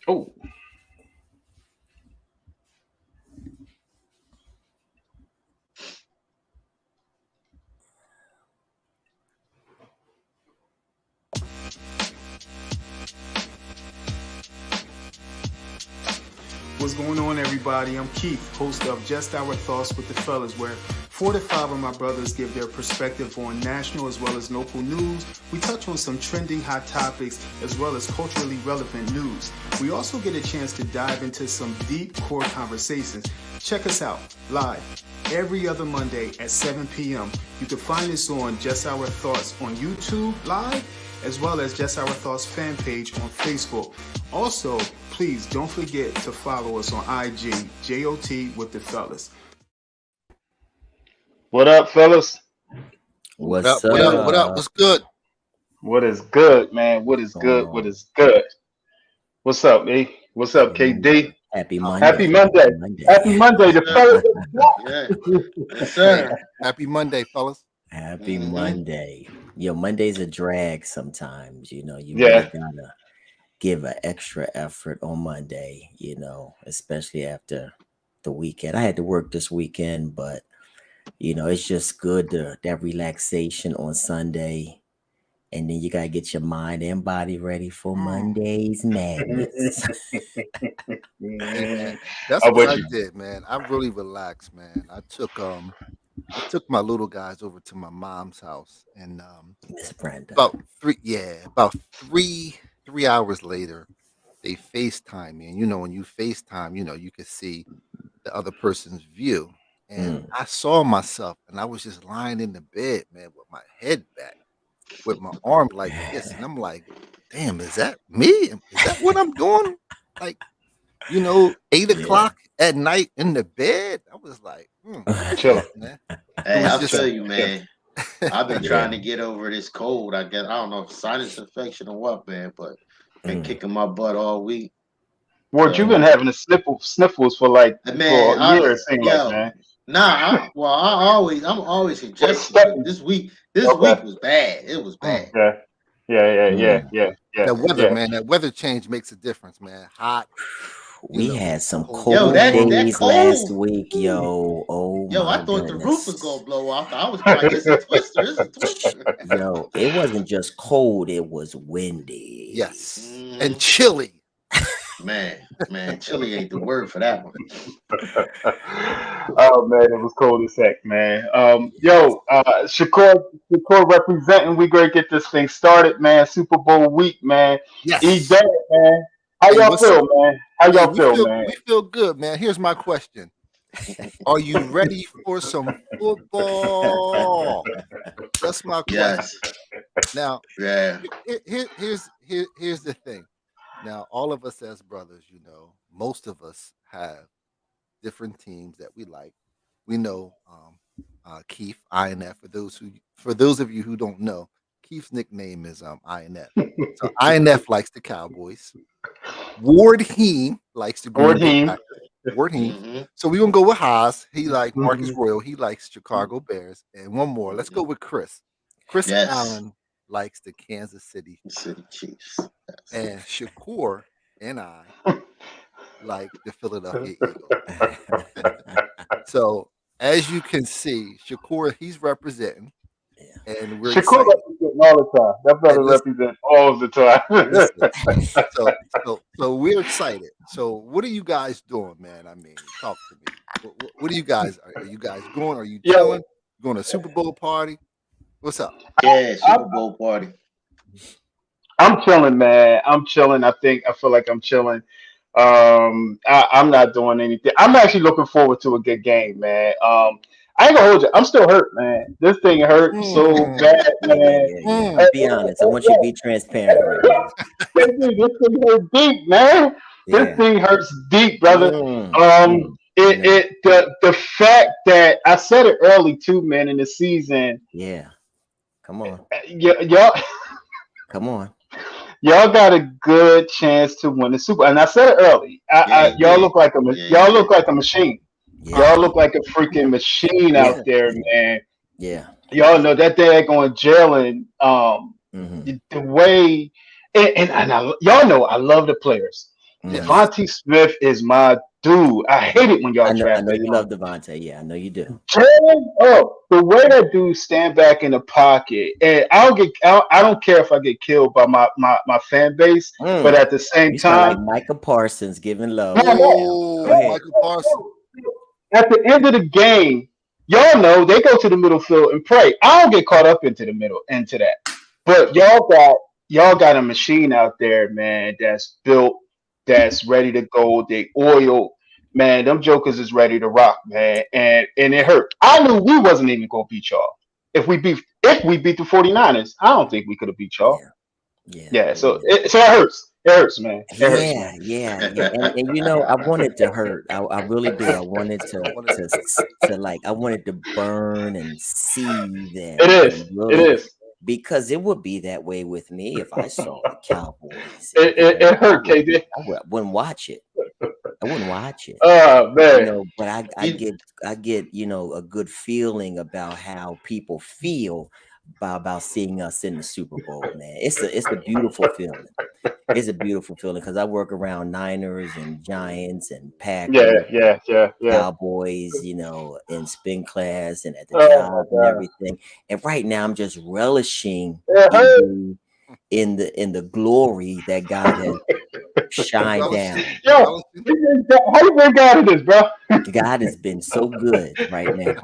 Oh, What's going on, everybody? I'm Keith, host of Just Our Thoughts with the Fellas, where 4 to 5 of my brothers give their perspective on national as well as local news. We touch on some trending hot topics as well as culturally relevant news. We also get a chance to dive into some deep core conversations. Check us out live every other Monday at 7 p.m. You can find us on Just Our Thoughts on YouTube live, as well as Just Our Thoughts fan page on Facebook. Also, please don't forget to follow us on IG, JOT with the Fellas. what up, fellas? What What's up? What up? What up? up? What's good? What is good, man? What What's is going good? What on? is good? What's up, E? What's up, Happy Monday. KD? Happy Happy Monday. Monday. Happy Monday. Happy Monday. Yes, The sir. fellas Yeah. Yes, Hey, sir. Happy Monday, fellas. happy Mm-hmm. Monday. Yo, Monday's a drag sometimes. You know, you really Yeah. gotta give an extra effort on Monday, especially after the weekend. I had to work this weekend, but it's just good to that relaxation on Sunday. And then you gotta get your mind and body ready for Mm. Monday's madness. Hey, man, I'm that's what with I you. did, man. I really relaxed, man. I took my little guys over to my mom's house, and Miss Brenda. about three hours later, they FaceTime me, and when you FaceTime, you could see the other person's view, and Mm. I saw myself, and I was just lying in the bed, man, with my head back, with my arm like this, and I'm like, "Damn, is that me? Is that what I'm doing?" Like, 8 Yeah. o'clock at night in the bed. I was like, Chilling. man. It Hey, was I just, feel you, man. I've been Yeah. trying to get over this cold. I guess I don't know if sinus infection or what, man, but been Mm. kicking my butt all week. Ward, you've been So, having the sniffles for like man, for a year, it seems like, man. I'm always What congested, but expecting? this week Okay. was bad. It was mm, bad. Yeah. Mm. Yeah. that weather, Yeah. man. That weather change makes a difference, man. Hot, We had some cold, Yo, cold that warm. that days last cold. week, Whew. yo. Oh Yo, I my thought the roof was goodness. gonna blow off. I was like, it's a twister. It's a twister. Yo, it wasn't just cold, it was windy. Yes, and hmm chilly. Man, chili ain't the word for that one. Oh man, it was cold as heck, man. Yes. Shakur representing. We gonna get this thing started, man. Super Bowl week, man. E Yes. Dad, man. How Hey, y'all what's feel, man? How hey? y'all We feel, feel man? we feel good, man. Here's my question: Are you ready for some football? That's my question. Yes. Now, Yeah. here's the thing. Now, all of us as brothers, most of us have different teams that we like. We know Keith INF. For those of you who don't know, Keith's nickname is INF. So INF likes the Cowboys. Ward Heem likes the Or Green Bay team. Packers. Ward Heem. hmm So we're gonna go with Haas. He like Marcus Mhm. Royal. He likes Chicago Bears. And one more. Let's go with Chris. Chris Yes. Allen likes the Kansas City City Chiefs. Chiefs. Yes. And Shakur and I like the Philadelphia Eagles. So as you can see, Shakur, he's representing, Yeah. and we're Shakur excited. represents all the time. That brother And represents all the time. listen, so we're excited. So what are you guys doing, man? I mean, talk to me. What are you guys? Are you guys going? Are you Yo, chilling? Going to a Super Bowl party? What's up? Yeah, I, Super Bowl party. I'm chilling, man. I'm chilling. I feel like I'm chilling. I'm not doing anything. I'm actually looking forward to a good game, man. I ain't gonna hold you. I'm still hurt, man. This thing hurt so Mm, bad, man. Yeah. mm, Be honest. I want you to be transparent right now. This thing hurt deep, man. This Yeah. thing hurts deep, brother. Mm. Um, Mm. You it know, it the fact that I said it early too, man. In the season, yeah. Come on. y'all Come on. y'all got a good chance to win the Super. And I said it early. Yeah, I he y'all did. look like Yeah, he y'all look did. like a machine. Yeah. Y'all look like a freaking machine Yeah. out there, Yeah. man. Yeah. Y'all know that daggone Jalen. Mm-hmm. The way, and y'all know I love the players. Yes. Devontae Smith is my dude. I hate it when y'all I know drafted you him. love Devontae. Yeah, I know you do. Jalen, oh, the way that dude stand back in the pocket, and I don't care if I get killed by my fan base, but Mm. at the same You sound like time, Micah Parsons giving love no, right no, now. Go Oh, ahead. Michael Parsons. at the end of the game, y'all know they go to the middle field and pray. I don't get caught up into that. But y'all got a machine out there, man, that's built, that's ready to go. They oil, man. Them jokers is ready to rock, man. And it hurt. I knew we wasn't even gonna beat y'all. If we beat the 49ers, I don't think we could have beat y'all. Yeah, yeah, Yeah, so yeah. it hurts. It hurts, man. It hurts, Yeah, man. yeah, yeah, and I wanted to hurt. I really do. I wanted I wanted to like I wanted to burn and seethe It is. and It really is. because it would be that way with me if I saw the Cowboys, and It, it, it hurt, KD. I wouldn't watch it. I wouldn't watch it. Oh man. But You, I get a good feeling about how people feel about seeing us in the Super Bowl, man. It's a beautiful feeling. It's a beautiful feeling because I work around Niners and Giants and Yeah, Packers, yeah, yeah, yeah. Cowboys, in spin class and at the Oh my job and god. everything. And right now I'm just relishing It hurt. EB in the glory that God has shined relishing, down. Yo, relishing. how you been out of this, bro? God has been so good right now.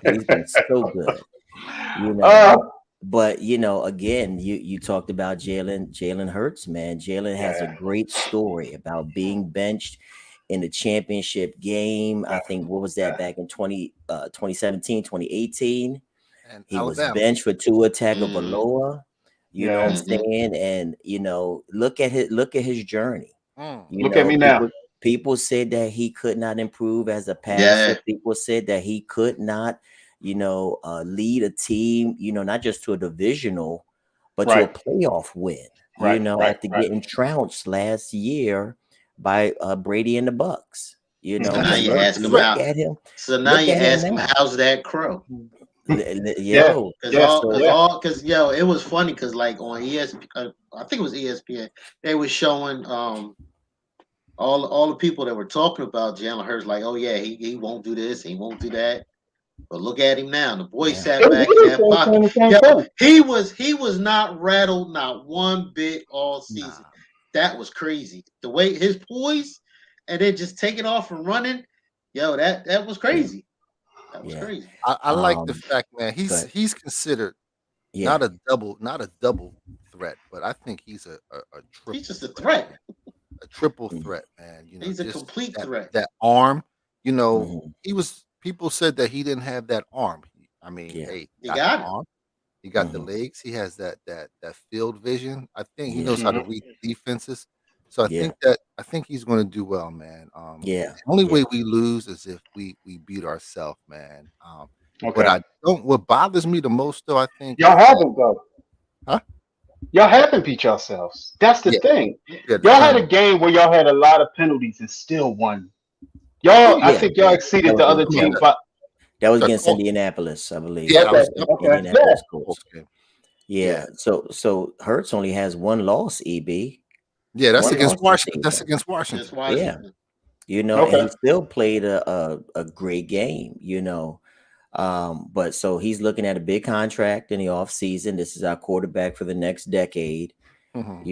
He's been so good, you know. Uh, But again, you talked about Jalen Hurts, man. Jalen has a yeah, great story about being benched in the championship game. I think what was that yeah, back in 2017, 2018? And He was Alabama. benched for Tua mm, Tagovailoa. You know what I'm yeah. hmm saying? And look at his journey. Mm. You Look at know, me now. people said that he could not improve as a passer. yeah, People said that he could not, lead a team, not just to a divisional, but to a Right, playoff win. right, right, After right. getting trounced last year by Brady and the Bucks. so now But you Mm-hmm. ask him look how. at him. So now Look you at him ask him now. how's that crow? Yeah, Yo, yeah, so yeah. Cause yo, it was funny because like on ESPN, I think it was ESPN, they were showing all the people that were talking about Jalen Hurts, like, oh yeah, he won't do this, he won't do that. But look at him now. The boy yeah, sat It back in really that pocket. saying the same Yo, thing. he was not rattled, not one bit all Nah. season. That was crazy. The way his poise and then just taking off and running, yo, that was yeah, crazy. That was yeah. crazy. I like the fact, man. Good. He's considered Yeah, not a double threat, but I think he's a He's triple just a threat, threat. man. A triple mm, threat, man. He's a Just complete threat. that arm. mhm, He was. People said that he didn't have that arm. I mean, yeah, hey, You got the got it. arm. He got the mhm, legs. He has that field vision. I think he yeah, knows how to Hmm. read defenses. So yeah, I think he's going to do well, man. yeah, The only way yeah. we lose is if we beat ourselves, man. Okay. What bothers me the most though, I think, Y'all is that haven't though. huh? Y'all haven't beat yourselves. That's the Yeah, thing. yeah, the Y'all had a turnover. game where y'all had a lot of penalties and still won. Y'all, I Yeah, Yeah, think y'all yeah. That exceeded was the other against come on. team, that, but that was The against Colts. Indianapolis, I believe. Yeah, that That okay, was was against okay, yeah. Indianapolis Colts. Colts game. Yeah. Yeah. So Hertz only has one loss, EB. Yeah, that's One against loss this Washington. That's season. against Just Washington. Yeah. Washington. And Okay. he still played a great game. But so he's looking at a big contract in the offseason. This is our quarterback for the next decade. Mhm.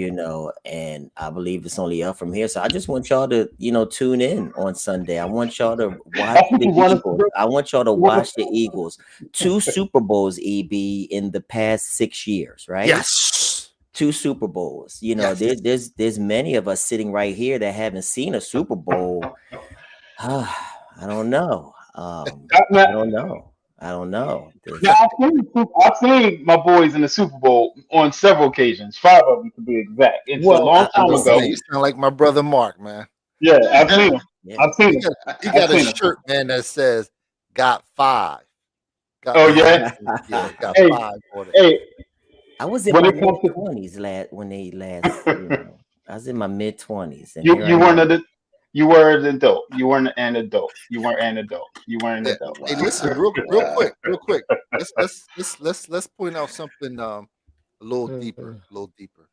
And I believe it's only up from here. So I just want y'all to, tune in on Sunday. I want y'all to watch That's what the you want us to Eagles. do. I want y'all to You want us watch the Eagles. 2 Super Bowls, EB, in the past 6 years, right? Yes. 2 Super Bowls. Yes. There's many of us sitting right here that haven't seen a Super Bowl. I don't know. now, I don't know. I don't know. now I've seen my boys in the Super Bowl on several occasions, 5 of them to be exact. It's a Well, long I'm time just ago. Man, you saying. sound like my brother Mark, man. Yeah, I've seen them. Yeah. I've seen He them. got he I've got a seen them. shirt, man, that says "Got 5." Got Oh 5. yeah. Yeah, got Hey, 5 on it. hey. I was in When my it mid comes to twenties when they last, I was in my mid 20s, and you, here I you weren't am. an you were an adult. You weren't an adult. You weren't an adult. You weren't an Yeah. adult. Hey, Wow. listen, real quick. Let's point out something a little deeper, a little deeper.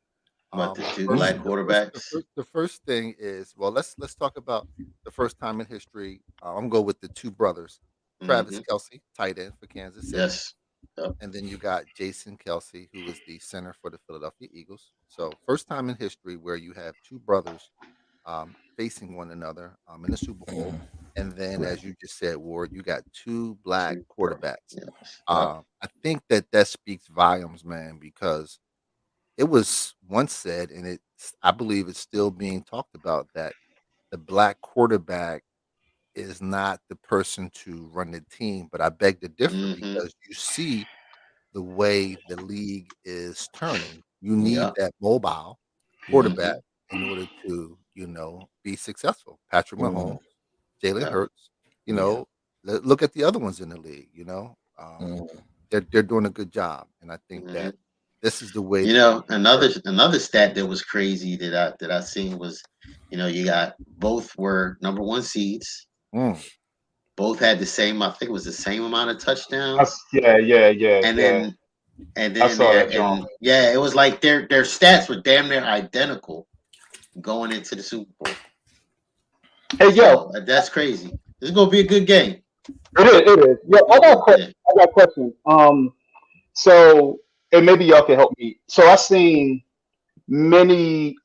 But the two First, black Mm, quarterbacks. the first thing is, well, let's talk about the first time in history. I'm going with the two brothers, Travis Hmm. Kelsey, tight end for Kansas City, Yes. Yep. and then you got Jason Kelsey, who is the center for the Philadelphia Eagles. So first time in history where you have two brothers facing one another in the Super Bowl. mm, And then, right. as you just said, Ward, you got two black Super. quarterbacks. Yes. Yep. I think that speaks volumes, man, because it was once said, and I believe it's still being talked about, that the black quarterback is not the person to run the team. But I beg to differ Hmm. because you see the way the league is turning. You need Yep. that mobile quarterback Hmm. Mm, in order to, be successful. Patrick mm, Mahomes, Jalen Yep. Hurts, yeah. look at the other ones in the league, Mm, they're doing a good job. And I think Hmm. that this is the way You the know, future another stat that was crazy that I seen was, you got both were number one seeds. works. Both had the same. I think it was the same amount of touchdowns. Yeah, yeah, yeah, And yeah. then and I then saw there that, John. and yeah, it was like their stats were damn near identical going into the Super Bowl. Hey, yo, So that's crazy. This is gonna be a good game. it is, it is. Yo, It's gonna be a good game. I got a question. So, and maybe y'all can help me. So, I seen many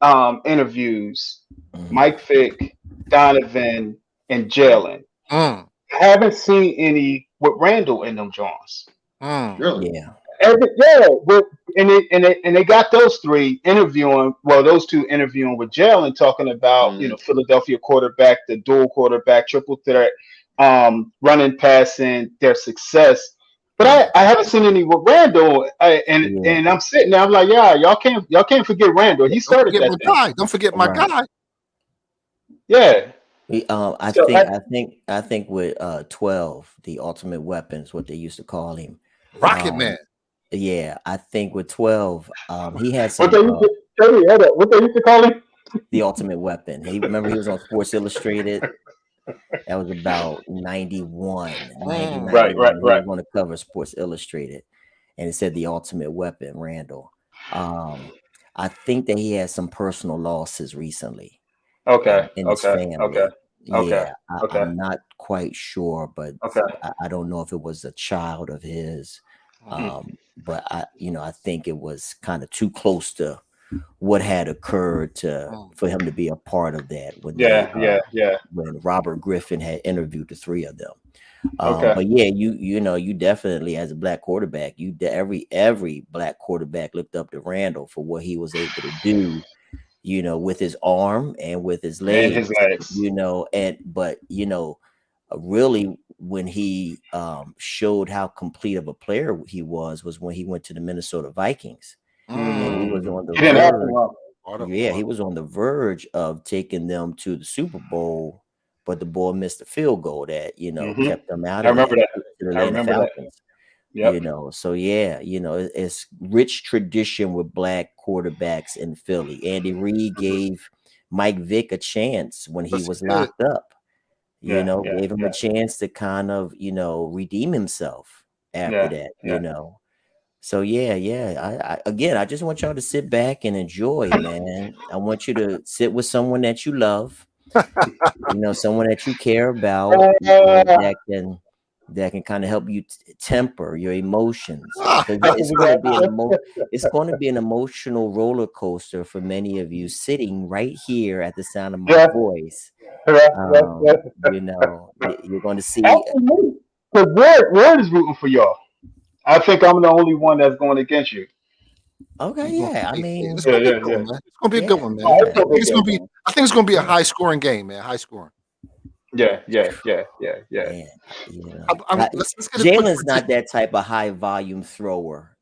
interviews, mm, Mike Vick, Donovan, and Jalen. Mm, I haven't seen any with Randall in them Johns. mm, Really? yeah. Yeah, and they got those three interviewing. Well, those two interviewing with Jalen, talking about Mm, Philadelphia quarterback, the dual quarterback, triple threat, running, passing, their success. But Mm, I haven't seen any with Randall, yeah. and I'm sitting there. I'm like, yeah, y'all can't forget Randall. He don't started forget that my thing. guy. Don't forget my Right. guy. Yeah. I So think with 12, the ultimate weapons, what they used to call him. Rocket Um, Man. yeah, I think with 12, he had what some they used to tell me, hold up, what they used to call him? the ultimate weapon. He was on Sports Illustrated. That was about 91, Mm, 1991. He Right. was on the cover of Sports Illustrated, and it said the ultimate weapon, Randall. Um, I think that he had some personal losses recently Okay. in his Okay. Okay. family. Okay. Yeah, Okay. I'm not quite sure, but Okay. I don't know if it was a child of his. mm, But I think it was kind of too close to what had occurred mm, for him to be a part of that Yeah. Yeah. Yeah. when Robert Griffin had interviewed the three of them. Okay. But yeah, you definitely, as a black quarterback, every black quarterback looked up to Randall for what he was able to do, with his arm and with his And his legs, legs. really when he showed how complete of a player he was when he went to the Minnesota Vikings, and he was mm. on the He didn't have to verge. run. Yeah, he Water. was on the verge of taking them to the Super Bowl, but the boy missed a field goal that Hmm. kept them out I of remember that that. to the I Atlanta remember that. Falcons. Yep. So yeah, it's rich tradition with black quarterbacks in Philly. Andy Reid gave Mike Vick a chance when he Yes, was he did. locked up. Yeah. Yeah. Gave him a Yeah. chance to kind of redeem himself after Yeah. that. Yeah. So yeah. Again, I just want y'all to sit back and enjoy, man. I want you to sit with someone that you love, someone that you care about, Uh, that can kind of help you temper your emotions, Ah, because we it's going to be an emotional roller coaster for many of you sitting right here at the sound of my yeah. voice. Yeah. Yeah. Yeah. You're going to see. Actually, me. Because Ward is rooting for y'all. I think I'm the only one that's going against you. Okay, you gonna yeah. I hey, it's mean, gonna Yeah. be a Yeah. good Yeah. one, man. It's gonna be a good yeah, one, man. Oh, it's yeah, gonna be a good game. I think it's gonna be a yeah. high scoring game, man. High scoring. Yeah. Yeah. Yeah. Yeah. Yeah. Man, Let's get a quick Jalen's not prediction. that type of high volume thrower,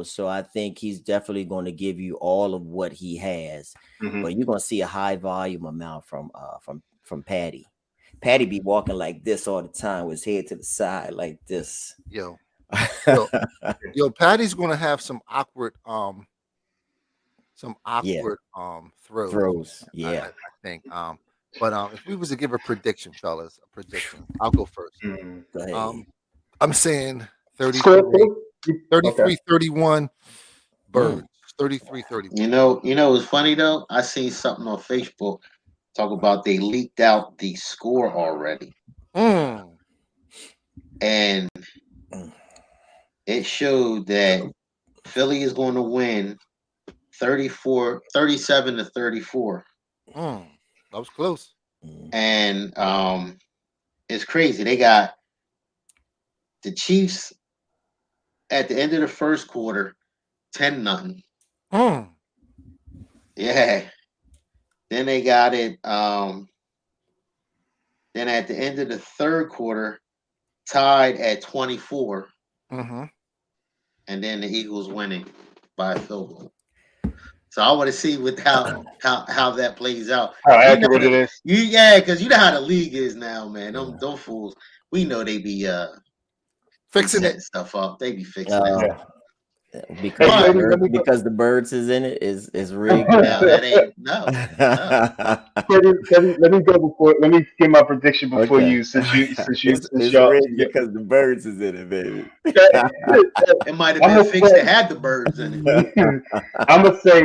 so I think he's definitely going to give you all of what he has, Hmm. but you're going to see a high volume amount from Patty. Patty be walking like this all the time with his head to the side like this. Yo, yo, Patty's gonna have some Yeah, awkward throws, throws. man. Yeah. I think. But if we was to give a prediction, fellas, a prediction, I'll go first. Mm. Go ahead. Um, I'm saying Score 33, too? Okay. 33, 31 Mm, birds. 33-31. It's funny though. I seen something on Facebook talk about they leaked out the score already, Mm. and Mm. it showed that Philly is going to win 37-34. Mm. That was close. Mm. And it's crazy. They got the Chiefs at the end of the first quarter, 10-0. Mm. Yeah. Then they got it. Then at the end of the third quarter, tied at 24, Mm-hmm. and then the Eagles winning by a field goal. So I want to see with how that plays out. How We know accurate it that is. because you know how the league is now, man. Them fools. We know they be Fixing it. setting stuff up. They be fixing that Uh, Yeah. stuff. Hey, because the But ladies, let bird me go. because the birds is in it is rigged no, now. that ain't no. Let me go before. Let me get my prediction before Okay. you, since It's y'all. rigged because the birds is in it, baby. It might have I'm been gonna fixed to say. have the birds in it. I'm gonna say.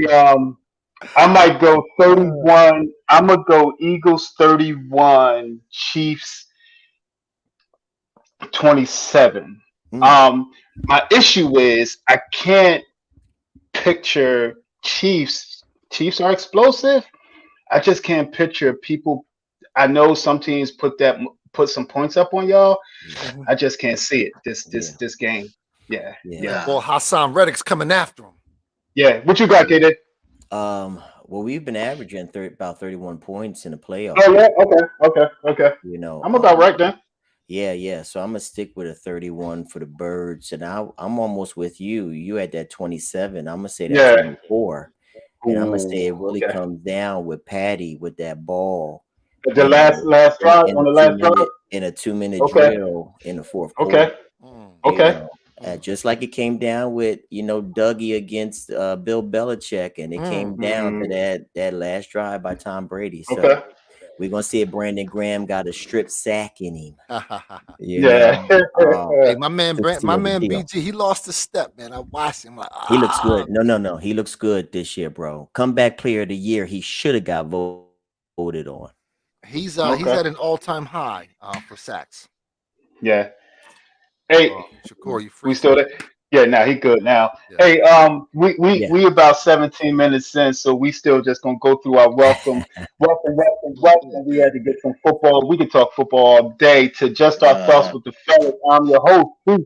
I might go 31. I'm gonna go Eagles 31, Chiefs 27. Mm, My issue is I can't picture Chiefs. Chiefs are explosive. I just can't picture people. I know some teams put some points up on y'all. yeah, Mhm. I just can't see it. yeah, This game. Yeah, yeah. yeah, That Nah. boy Hassan Reddick's coming after him. yeah. What you got, KD? Well, we've been averaging about 31 points in the Oh playoffs. yeah. Okay. You know, I'm about right then. yeah, yeah. So I'm gonna stick with a 31 for the birds, and I'm almost with you. You at that 27. I'm gonna say that Yeah. 24, and I'm gonna say Ooh. it really Okay. comes down with Patty with that ball. The You know, last drive in on a the two last drive. minute in a 2 minute Okay. drill in the fourth quarter. Okay. Mm. You Okay. know, Mm. just like it came down with Dougie against Bill Belichick, and it Mm. came down to Mm, that last drive by Tom Brady. So okay. we're gonna see if Brandon Graham got a strip sack in him. You Yeah. know, Hey, my man, to my seal the man deal. BG, he lost a step, man. I watched him like, He looks good. No. He looks good this year, bro. Comeback player of the year. He should have got voted on. he's Okay. at an all-time high for sacks. Yeah. Hey, Shakur, you we freezing? still there? Yeah. Now he good now. Yeah. Hey, Yeah. we about 17 minutes in, so we still just gonna go through our welcome. We had to get some football. We can talk football all day. To just our thoughts Uh, with the fellas. I'm your host.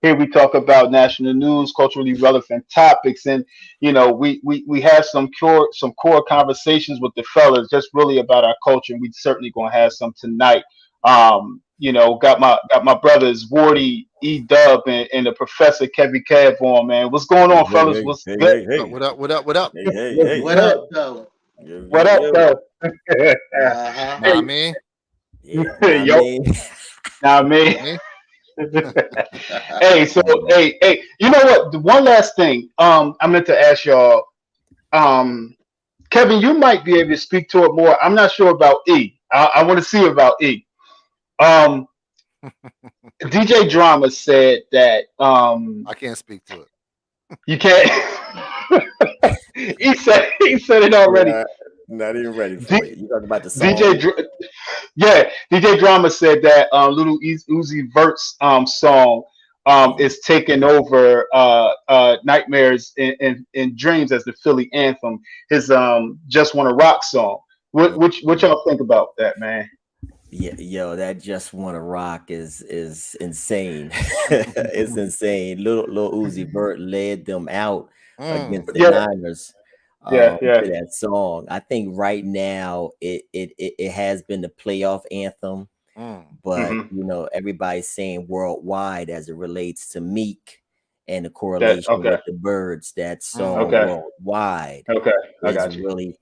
Here we talk about national news, culturally relevant topics, and we have some core conversations with the fellas, just really about our culture. And we certainly gonna have some tonight. Got my brothers Wardy, E-Dub, and the professor Kevin Cav on, man. What's going Hey, on, hey, fellas? hey, What's hey, good? hey, What up? hey, What up? What up? What up? hey, hey, What's hey. what good? up though? Yo, What yo, up, yo. though? Uh huh. Nah, I Hey, mean, Yeah, nah, I yo, mean, nah, me. I mean, Hey, so hey, you know what? The one last thing, I meant to ask y'all, um, Kevin, you might be able to speak to it more. I'm not sure about E. I want to see about E. Um, DJ Drama said that I can't speak to it. you can't. he said it already. nah, not even ready for D, it. You talking about the DJ, song? yeah, DJ Drama said that Little Uzi Vert's song Mm, is taking over Nightmares and Dreams as the Philly anthem. His Just Wanna Rock song. yeah, What y'all think about that, man? yeah, yo, that just wanna rock is insane. It's insane. Little Uzi Vert led them out Mm. against the Yeah, Niners yeah. to that song. I think right now it has been the playoff anthem, Mm. but Hmm. everybody's saying worldwide as it relates to Meek and the That correlation okay, with the birds. That Mm. song okay, worldwide okay. I is got you. really,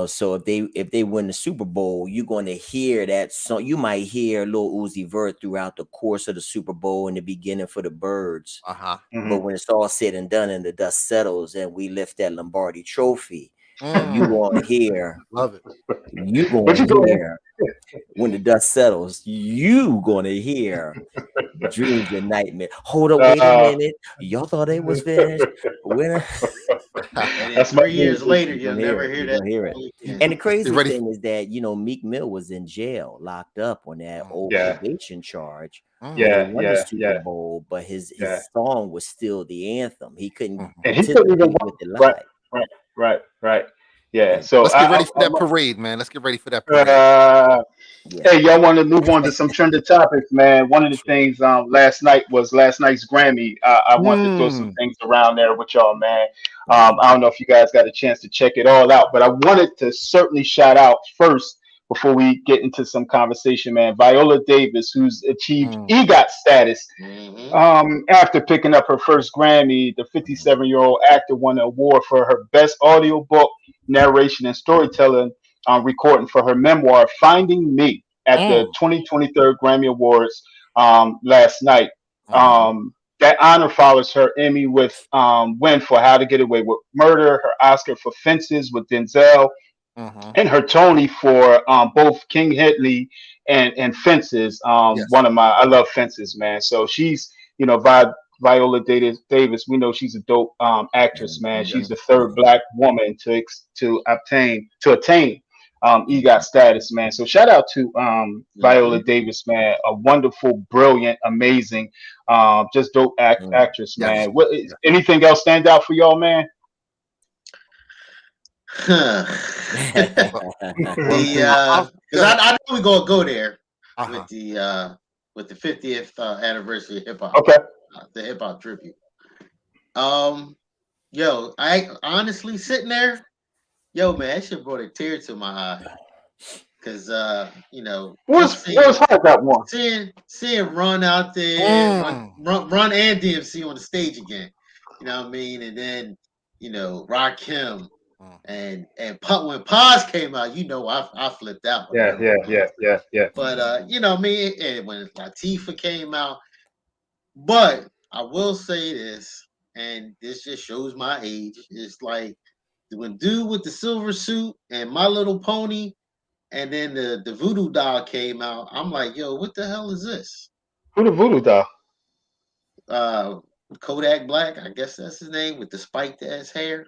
so if they win the Super Bowl, you're going to hear that song. You might hear Lil Uzi Vert throughout the course of the Super Bowl in the beginning for the birds, Uh-huh. but Hmm. when it's all said and done and the dust settles and we lift that Lombardi trophy, you Mm. gonna hear Love it. you What gonna you doing? hear when the dust settles, you gonna hear dreams and nightmare. Hold up, wait a Uh, minute. Y'all thought it was finished. When And then That's my 3 years dude. later, You're you'll gonna hear never it. hear You're that gonna hear it. song You, again. And the you crazy ready? thing is that Meek Mill was in jail, locked up on that Mm, old Yeah, probation charge. He mm, yeah, didn't won the yeah, Super yeah, Bowl, but yeah. his song was still the anthem. He couldn't mhm. And he couldn't even participate with walk. it Right, live. right, right. Yeah. Hey, So let's get ready for that parade, man. Let's get ready for that parade. uh, Yeah, hey, y'all want to move on to some trending topics, man? One of the sure. things last night was last night's Grammy. I wanted to throw some Mm, things around there with y'all, man. Yeah. I don't know if you guys got a chance to check it all out, but I wanted to certainly shout out first before we get into some conversation, man. Viola Davis, who's achieved mm, EGOT status Hmm. after picking up her first Grammy. The Mhm. 57-year-old actor won an award for her best audiobook narration and storytelling recording for her memoir "Finding Me" at the mm, 2023 Grammy Awards last night. mhm, That honor follows her Emmy with win for How to Get Away with Murder, her Oscar for Fences with Denzel, mhm. and her Tony for both King Hitley and Fences. Yes. One of my I love Fences, man. So she's Viola Davis. We know she's a dope actress, man. She's Mhm. the third Mhm. black woman to attain EGOT Mhm. status, man. So shout out to Hmm. Viola Davis, man. A wonderful, brilliant, amazing, just dope Mhm. actress, Yes. man. What Yes. anything else stand out for y'all, man? Well, well, The go because ahead. I know we're gonna go there Uh-huh. with the 50th anniversary of hip hop, Okay. the hip hop tribute. Um, yo, I honestly sitting there, yo, man, that shit brought a tear to my eye because just What was hard that one? seeing Run out there, Mm, Run and DMC on the stage again. You know what I mean? And then Rakim mm, when Paz came out, I flipped out when I Yeah, heard yeah, yeah, Paz. yeah, yeah. But I mean, and when Latifah came out, but I will say this, and this just shows my age. It's like when dude with the silver suit and My Little Pony, and then the Voodoo Doll came out. I'm like, yo, what the hell is this? Who the voodoo doll? Uh, Kodak Black, I guess that's his name, with the spiked ass hair.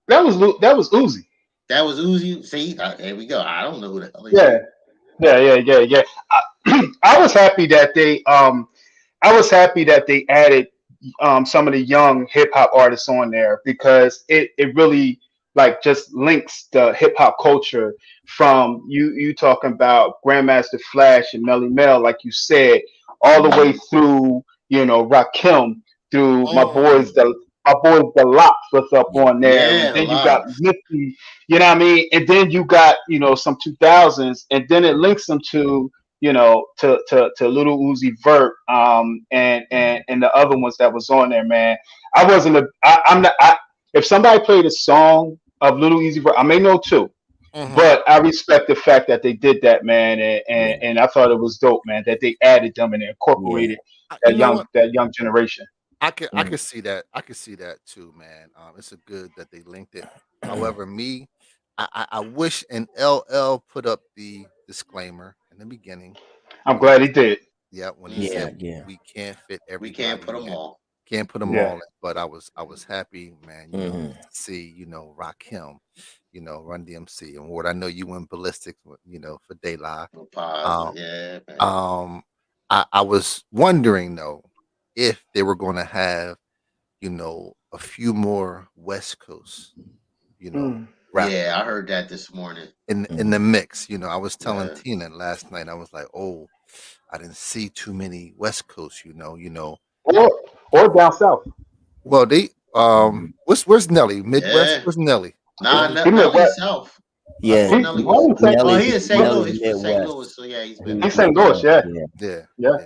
That was Uzi. That was Uzi. See, there we go. I don't know who the hell he Yeah, is. yeah. I was happy that they added some of the young hip hop artists on there because it really like just links the hip hop culture from you talking about Grandmaster Flash and Melly Mel, like you said, all the way Mhm. through Rakim, through Mm. my boys the Lox was up Yeah. on there, and Yeah, then you got lots. Missy, you know what I mean, and then you got some 2000s, and then it links them to to Little Uzi Vert, and the other ones that was on there, man. I wasn't a, I, I'm not, I, if somebody played a song of Little Uzi Vert, I may know two, mhm. but I respect the fact that they did that, man, Yeah. and I thought it was dope, man, that they added them and Yeah. incorporated You know what? that young generation. I Mm. could see that. I could see that too, man. It's a good that they linked it. However, me, I wish an LL put up the disclaimer in the beginning I'm when he glad he did. yeah, when he Yeah. said Hmm. Yeah. we can't fit We can't everybody put them in, all. can't put them Yeah, all in. But I was happy, man. Hmm. To see Rakim, Run DMC, and what I know you went ballistic, for De La. No pause. Um, Yeah, man. um, I was wondering though if they were going to have a few more West Coast, mm. Yeah, rappers I heard that this morning. in the mix. I was telling Yeah. Tina last night. I was like, oh, I didn't see too many West Coast. or down south. Well, they where's Nelly? Midwest? Yeah. Where's Nelly? Nah, He Nelly's Midwest. South. I Yeah. thought He Nelly well, was. Oh, Nelly's he in St. Nelly's Louis. He's from St. Louis, Midwest. so yeah, he's He's St. Midwest. Louis, Midwest. yeah, Yeah. Yeah, yeah.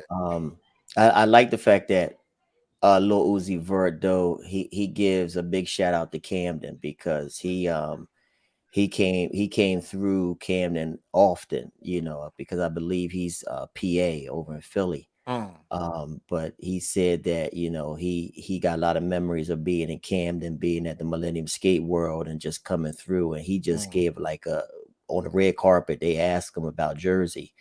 yeah. I like the fact that Lil Uzi Vert though he gives a big shout out to Camden because he came through Camden often, because I believe he's PA over in Philly. Mm, But he said that he got a lot of memories of being in Camden, being at the Millennium Skate World, and just coming through. And he just mm, gave like on the red carpet. They asked him about Jersey,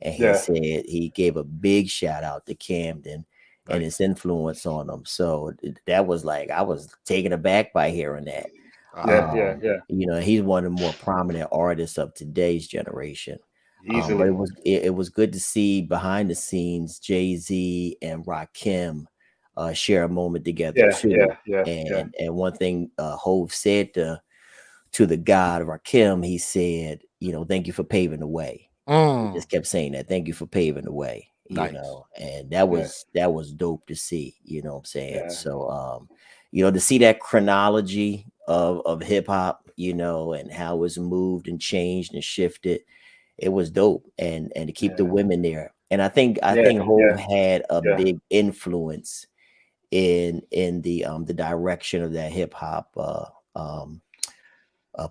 and he Yeah. said he gave a big shout out to Camden, and Nice. its influence on them. So that was like I was taken aback by hearing that. Uh, Yeah, yeah, yeah. He's one of the more prominent artists of today's generation. yeah. But Easily. it was good to see behind the scenes Jay-Z and Rakim share a moment together Yeah, too. yeah, yeah, yeah, And one thing Hove said to the God Rakim, he said, thank you for paving the way. He Mm, just kept saying that, thank you for paving the way, nice. and that yeah, was dope to see, what I'm saying. yeah, So to see that chronology of hip hop, and how it's moved and changed and shifted, it was dope. And to keep the yeah, women there. And I think yeah, Hove yeah, had a yeah, big influence in the direction of that hip hop um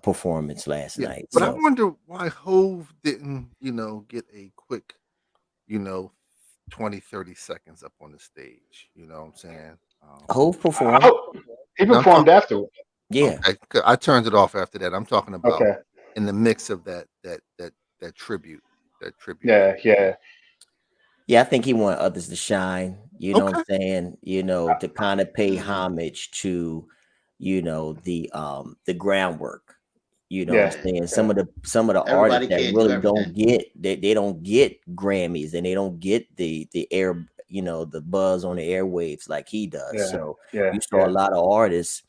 performance last Yeah, night. but I So wonder why Hove didn't, get a quick, you know, 20, 30 seconds up on the stage. You know what I'm saying? Hove performed. I, he Now I'm performed talking. afterward. Yeah. Okay, I turned it off after that. I'm talking about Okay. in the mix of that tribute, that tribute thing. Yeah, yeah. Yeah, I think he wanted others to shine, what I'm Okay. saying, to kind of pay Hmm. homage to, the groundwork. What I'm Yeah, Yeah. saying? yeah, Some of the artists Everybody that can't do really everything. don't get they don't get Grammys, and they don't get the air, the buzz on the airwaves like he does. yeah, So yeah, you saw a yeah, lot of artists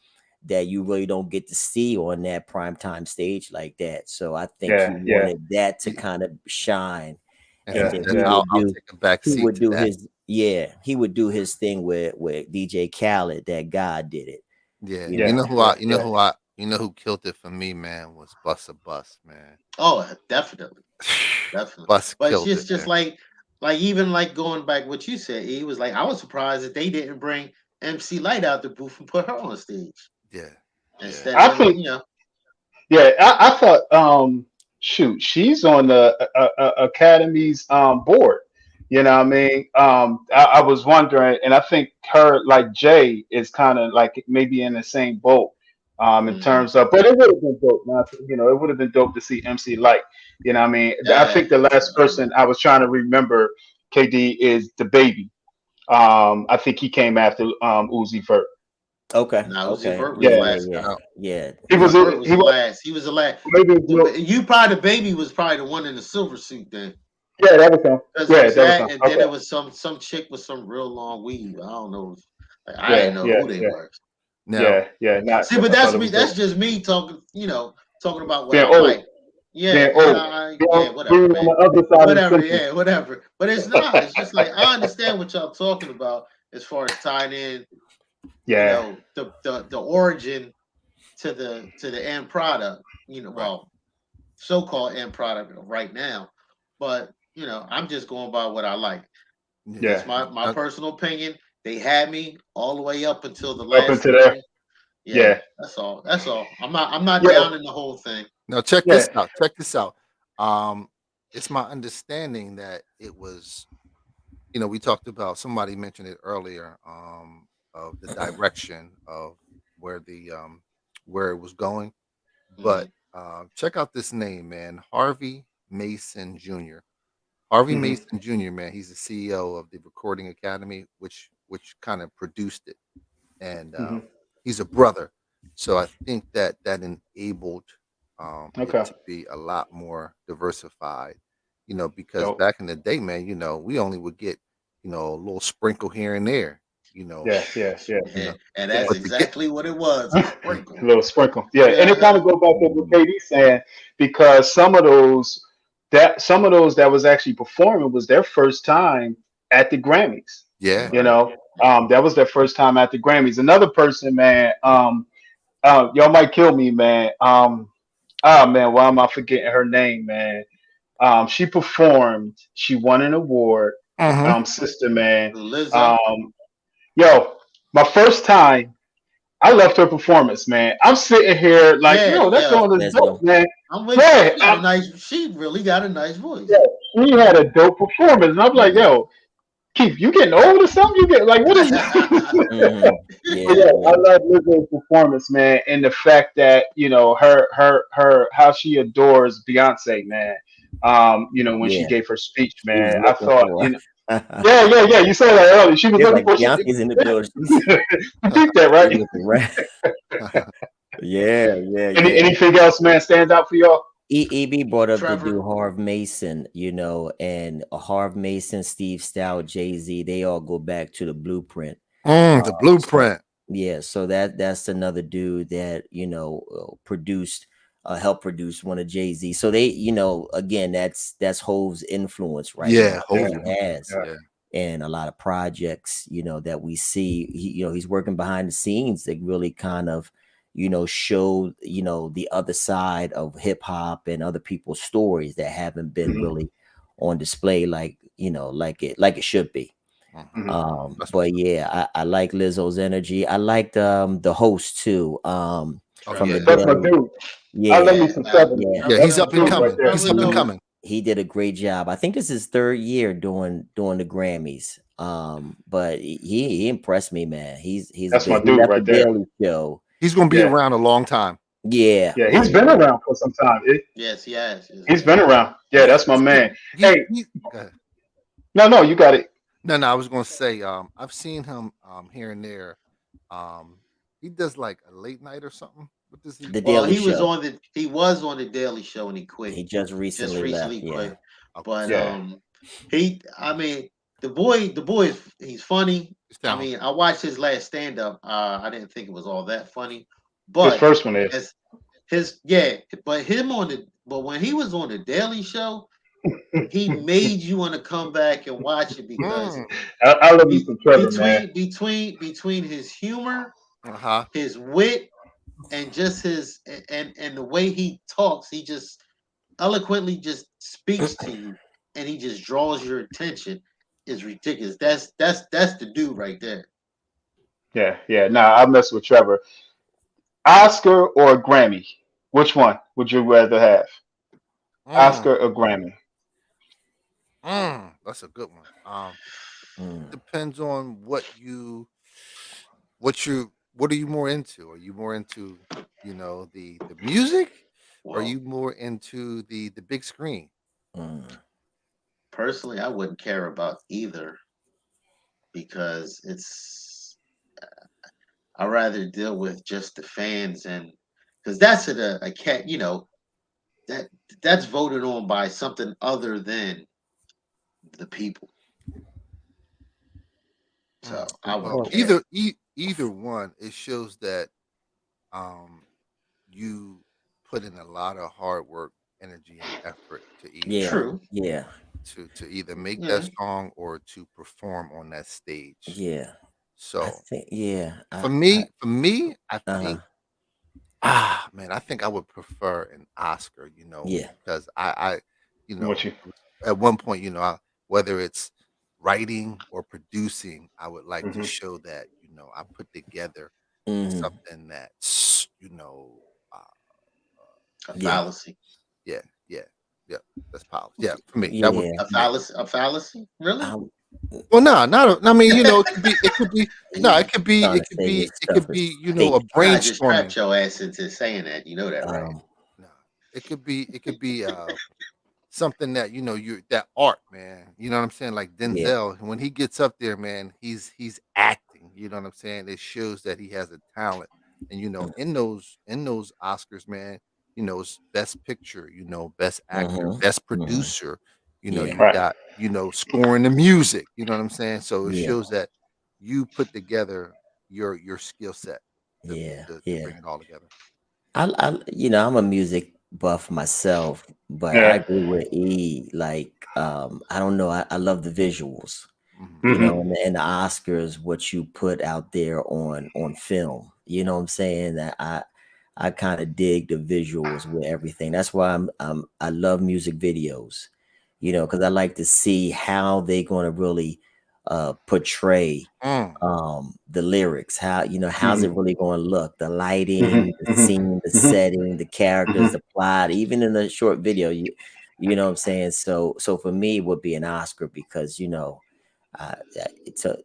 that you really don't get to see on that primetime stage like that. So I think he yeah, yeah, wanted that to Yeah, kind of shine, and and yeah, then and yeah, I'll take a back seat to that. he would do his thing with DJ Khaled, that God did it, Yeah, you you yeah, know know. who yeah, I, you know yeah, who I, you know who killed it for me, man, was Busta Bus, man. Oh, definitely, definitely. Bus But it's killed it, just man. like even like going back what you said, he was like, I was surprised that they didn't bring MC Light out the booth and put her on stage Yeah, yeah, instead I of think, yeah, I thought, shoot, she's on the Academy's board. You know what I mean? I was wondering, and I think her, like Jay, is kind of like maybe in the same boat, in hmm terms of, but it would have been dope. Now, it would have been dope to see MC Light. You know what I mean? I yeah, think the last person absolutely. I was trying to remember, KD, is the baby. I think he came after Uzi Vert. Okay, Now Uzi okay, Vert was the Yeah, last guy. no, yeah. he was Uzi Vert was he the was last. He was the last. maybe You probably the baby was probably the one in the silver suit then, yeah, that was him. because it Yeah, was that was that, him. and then Okay. it was some chick with some real long weave. I don't know. Like, I didn't Yeah, know yeah, who they yeah, were. now, yeah, yeah. Not. See, but I thought that's it me. was That's dope. just me talking. Talking about what Being I old, like. Yeah, being yeah, old, yeah. Whatever, being on man. the other side of the Whatever. sentence. Yeah, whatever. But it's not. It's just like I understand what y'all talking about as far as tying in. Yeah, The origin to the end product. right? Well, so-called end product right now. But I'm just going by what I like. Yeah. That's yeah. my Now, personal opinion. They had me all the way up until the Up last into there. song. Yeah, Yeah, that's all. That's all. I'm not yeah, down in the whole thing. now check yeah. this out. Check this out. Um, it's my understanding that it was, we talked about, somebody mentioned it earlier, of the direction of where where it was going. But Hmm. check out this name, man, Harvey Mason Jr. Harvey Hmm. Mason Jr., man, he's the CEO of the Recording Academy, which kind of produced it, and Hmm. he's a brother. So I think that enabled it Okay. to be a lot more diversified. Because Dope. back in the day, man, we only would get a little sprinkle here and there. You know, Yeah, yeah, yeah, you know, And yeah. that's but to get exactly what it was, a A sprinkle. little sprinkle. Yeah, and it kind Yeah. of go back to what KD saying because some of those that was actually performing was their first time at the Grammys. yeah, You Right. know, that was their first time at the Grammys. Another person, man. Y'all might kill me, man. Oh man, why am I forgetting her name, man? She performed. She won an award. hmm Sister, man. Lizzo. Um, yo, my first time. I loved her performance, man. I'm sitting here like, Yeah, yo, that yeah. joint is Let's dope, go. man. I'm with you. Yeah, She really got a nice voice. yeah, she had a dope performance, and I'm like, Yeah. yo, Keith, you getting old or something? You get like, what is? Hmm. But Yeah, yeah, I yeah, love Lizzo's performance, man, and the fact that her how she adores Beyonce, man. When she yeah. gave her speech, She was man, I looking thought, for. Yeah, yeah, yeah. You said that earlier. She was It's looking like for. Beyonce's in the building. You think that, She right? looking right. Yeah, yeah, yeah. Anything else, man, stand out for y'all? EB brought up the dude Trevor. Harv Mason, and Harv Mason, Steve Stout, Jay Z, they all go back to the Blueprint. The So blueprint. yeah, so that's another dude that produced, helped produce one of Jay Z. So they, again, that's Hov's influence right Yeah, now that Yeah, Hov. he has, yeah. Yeah. and a lot of projects, that we see. He's working behind the scenes that really kind of, show, the other side of hip hop and other people's stories that haven't been Hmm. really on display, like it should be. Mhm. Hmm. That's But yeah, I like Lizzo's energy. I liked the host too. Oh From the Trevor yeah. That's my Daily. dude. I love Yeah, me Noah. some Yeah, Trevor. yeah. Yeah, That's he's my up and dude right Trevor. coming. there. He's Trevor up and He Noah. coming. he did a great job. I think this is his third year doing the Grammys. But he impressed me, man. He's That's my good. He dude left the right there. Daily Show. He's gonna be Yeah, around a long time. Yeah, yeah. yeah, He's been around for some time. Yes, he has. Yes, he He's has. been around. Yeah, yeah. that's my man. He, Hey, he go ahead. no, no, you got it. No, no, I was gonna say, I've seen him here and there. Um, he does like a late night or something. What does he The do? Well, Daily he was Show. on the he was on the Daily Show and he quit. He just Just recently left. recently Yeah. quit. Okay, But so Yeah, he I mean the boy he's funny. he's I talented. mean, I watched his last stand up. I didn't think it was all that funny. his But first one is. as his yeah, but him on the but when he was on the Daily Show, he made you want to come back and watch it because Mm. I love me some Trevor, man. between his humor, Uh-huh. his wit, and just his and the way he talks, he just eloquently just speaks to you, and he just draws your attention. Is ridiculous. That's the dude right there. Yeah, yeah. Nah, I mess with Trevor. Oscar or a Grammy? Which one would you rather have? Mm. Oscar or Grammy? That's a good one. Mm. Depends on what are you more into? Are you more into, the music? Or are Well, you more into the big screen? Mm. personally, I wouldn't care about either because it's I rather deal with just the fans and because that's a cat that that's voted on by something other than the people. So I wouldn't Well, Well, care. either one, it shows that um you put in a lot of hard work, energy, and effort to yeah, either True. yeah, make that Yeah. song or to perform on that stage. yeah. I So think, yeah. I Uh-huh. think man, I think I would prefer an Oscar, Yeah. because I I'm with you. at one point, whether it's writing or producing, I would like to Hmm. show that, I put together Hmm. something that's, uh, A Yeah. fallacy. yeah, yeah, yeah, that's power. Yeah, for me, that would Yeah. be A for me. fallacy. A fallacy. Really? I'm Well, no, not. I mean, it could be. No, He's trying to say his it could stuff is be, a fake. I just brainstorming. trapped your ass into saying that. You know that, right? Um, No, it could be something that you that art, man. You know what I'm saying? Like yeah. Denzel, when he gets up there, man, he's acting. You know what I'm saying? It shows that he has a talent. And in those Oscars, man, it's best picture, best actor, Mm-hmm. best Hmm. producer. Yeah. You Right. got scoring the music. You know what I'm saying? So it Yeah. shows that you put together your skill set to, Yeah. to Yeah. bring it all together. I'm a music buff myself, but I Yeah. agree with E. Like, I don't know. I love the visuals, Mhm. Hmm. and the Oscars, what you put out there on film. You know what I'm saying? That I kind of dig the visuals with everything. That's why I love music videos, because I like to see how they going to really portray Mm. the lyrics, how how's it Hmm. really going to look, the Hmm. lighting, the Hmm. scene, the Hmm. setting, the characters, Hmm. the plot, even in the short video, you know what I'm saying. So for me it would be an Oscar because uh, it's a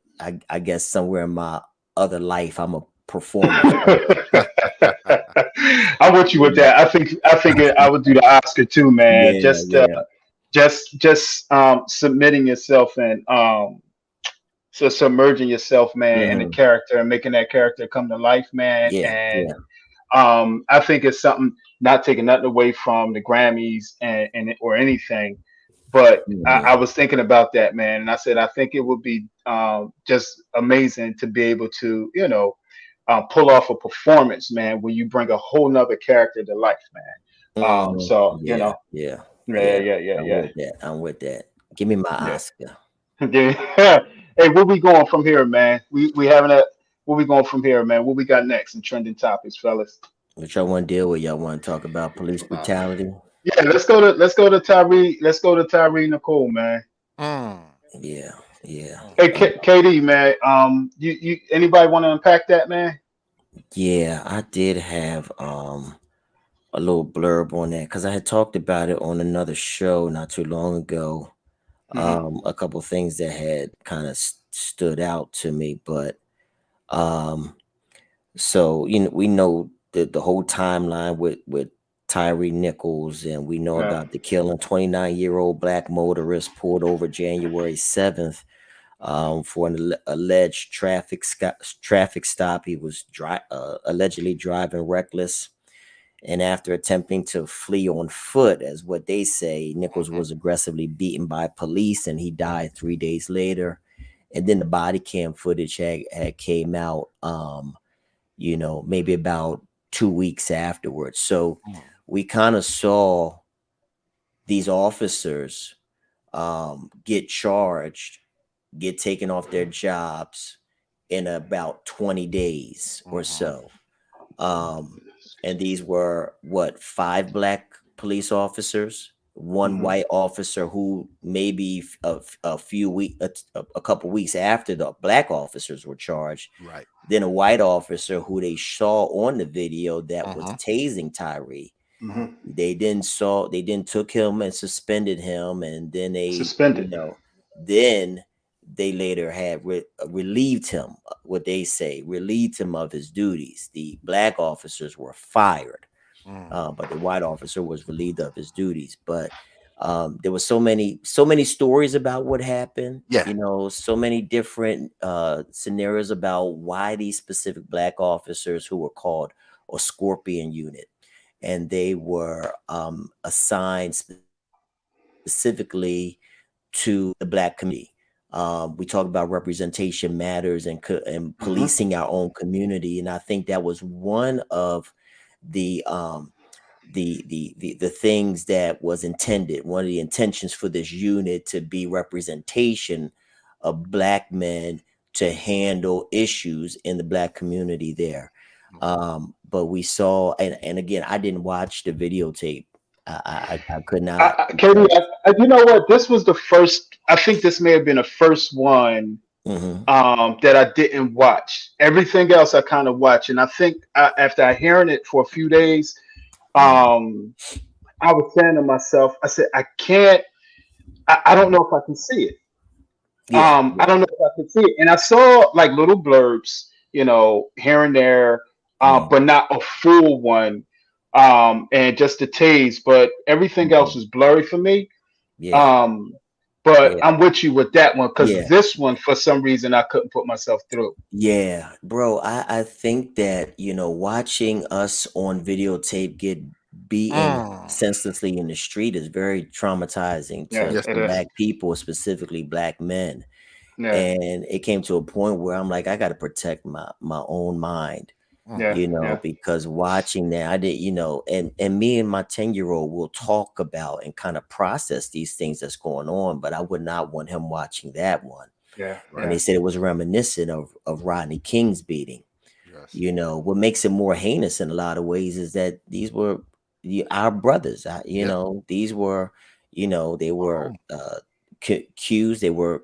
I guess somewhere in my other life I'm a performer. So I'm with you with that. I think I would do the Oscar too, man. yeah, Just yeah. just submitting yourself and so submerging yourself, man, in the Mhm. character and making that character come to life, man. Yeah, And yeah. I think it's something, not taking nothing away from the Grammys and or anything, but I Mhm. was thinking about that, man, and I said I think it would be just amazing to be able to, pull off a performance, man, where you bring a whole nother character to life, man. So Yeah, yeah, yeah, yeah. yeah, yeah, I'm yeah, with that. I'm with that. Give me my yeah. Oscar. Yeah. Hey, where we going from here, man? We having a where we going from here, man? What we got next in trending topics, fellas? Which y'all want to deal with? Y'all want to talk about police brutality? Yeah, let's go to Tyre Nicole, man. Mm, Yeah, yeah. Hey, Um, KD, man. You anybody want to unpack that, man? yeah, I did have a little blurb on that because I had talked about it on another show not too long ago. Hmm. A couple things that had kind of stood out to me, but um, so we know the whole timeline with Tyre Nichols, and we know Yeah. about the killing. 29-year-old black motorist pulled over January 7th for an alleged traffic stop. He was allegedly driving reckless, and after attempting to flee on foot, as what they say, Nichols mhm, was aggressively beaten by police, and he died 3 days later. And then the body cam footage had came out, maybe about 2 weeks afterwards. So mm, we kind of saw these officers get charged, get taken off their jobs in about 20 days or mhm, so. Um, and these were what, five black police officers, one Hmm. white officer who maybe a few week a couple weeks after the black officers were charged, right. then a white officer who they saw on the video that was Mhm, tasing Tyree. mhm, Hmm. They then took him and suspended him, and then Suspended. then they later had relieved him, what they say, relieved him of his duties. The black officers were fired, mm. but the white officer was relieved of his duties. But there were so many stories about what happened. Yeah. So many different scenarios about why these specific black officers, who were called a Scorpion Unit, and they were assigned specifically to the black community. We talk about representation matters and Hmm. policing our own community, and I think that was one of the the things that was intended. One of the intentions for this unit to be representation of black men to handle issues in the black community there. Mhm, But we saw, and again, I didn't watch the videotape. I could not Katie, because. you know what? This was the first. I think this may have been the first one Mhm, that I didn't watch. Everything else I kind of watched, and I think after I hearing it for a few days, mhm. um, I was saying to myself, I said, I can't. I don't know if I can see it. Yeah, I yeah. don't know if I can see it. And I saw like little blurbs, here and there, Mhm, but not a full one. And just the taste, but everything else mhm. was blurry for me. Yeah, Um, but yeah. I'm with you with that one because Yeah, this one, for some reason, I couldn't put myself through. yeah, bro. I think that watching us on videotape get beaten mm. senselessly in the street is very traumatizing Yeah, to Yes, to it it is. is. black people, specifically black men. Yeah, And it came to a point where I'm like, I got to protect my own mind, Mhm, yeah, yeah, because watching that, I did, and me and my 10-year-old will talk about and kind of process these things that's going on, but I would not want him watching that one. yeah, And right. they yeah, said it was reminiscent of Rodney King's beating. Yes. What makes it more heinous in a lot of ways is that these were our brothers. Yeah. These were, they Our were own. Qs, they were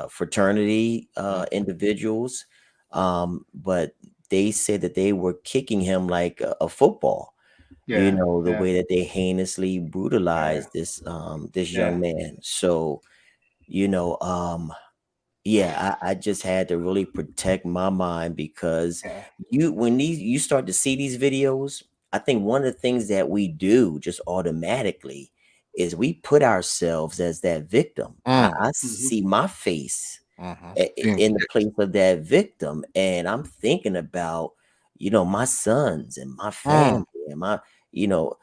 fraternity Mhm, individuals, but they said that they were kicking him like a football. yeah, The yeah, way that they heinously yeah, brutalized this yeah, young man. So, you know, um, yeah, I just had to really protect my mind because yeah, when you start to see these videos, I think one of the things that we do just automatically is we put ourselves as that victim. Mm, I Hmm. see my face being in the kicked. place of that victim, and I'm thinking about, my sons and my Mm, family and my, you know,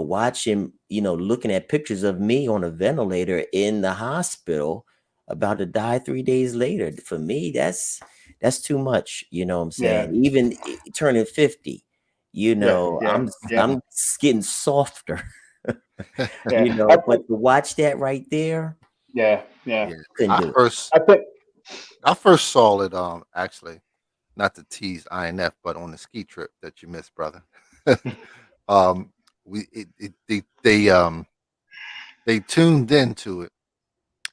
watching, looking at pictures of me on a ventilator in the hospital, about to die 3 days later. For me, that's too much. You know what I'm Yeah, saying? Even turning 50, yeah, yeah, I'm yeah, mm. I'm getting softer. yeah. I But think, to watch that right there, yeah, yeah. Yeah. couldn't I do it. first I think, I first saw it actually, not to tease INF, but on the ski trip that you missed, brother. um we it they tuned into it,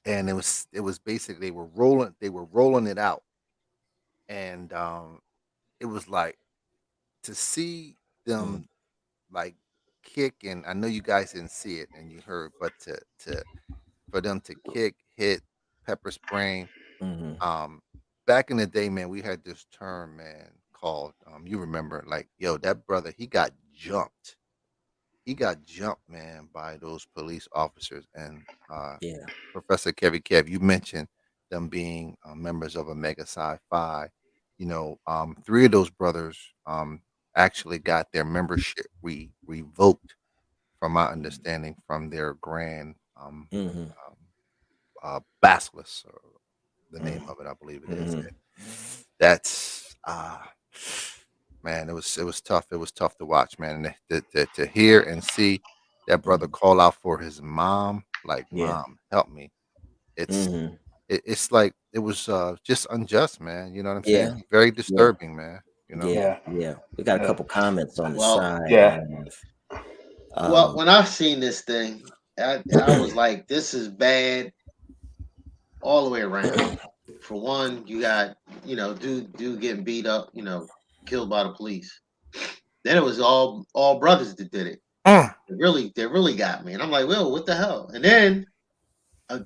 and it was basically they were rolling it out, and it was like to see Mm, them like kick, and I know you guys didn't see it and you heard, but to for them to kick, hit, pepper spraying. mhm. Um, Back in the day, man, we had this term, man, called you remember, like, yo, that brother, he got jumped. He got jumped, man, by those police officers. And Yeah. Professor Kevy Kev, you mentioned them being members of Omega Psi Phi. Three of those brothers actually got their membership revoked, from my understanding, from their grand Mhm. um, Basilisk, or the name Mm, of it, I believe it is. mhm. That's man, it was tough. It was tough to watch, man, and to hear and see that brother Mhm. call out for his mom, like, Yeah. "Mom, help me." It's Mhm. it's like it was just unjust, man. You know what I'm saying? Yeah. Very Yeah. disturbing, man. You know. Yeah. yeah, Yeah. We got a yeah, couple comments on the Well, side. yeah, well, Um when I seen this thing, I was like, this is bad all the way around. For one, you got dude getting beat up, killed by the police. Then it was all brothers that did it. Mm. They really got me, and I'm like, well, what the hell? And then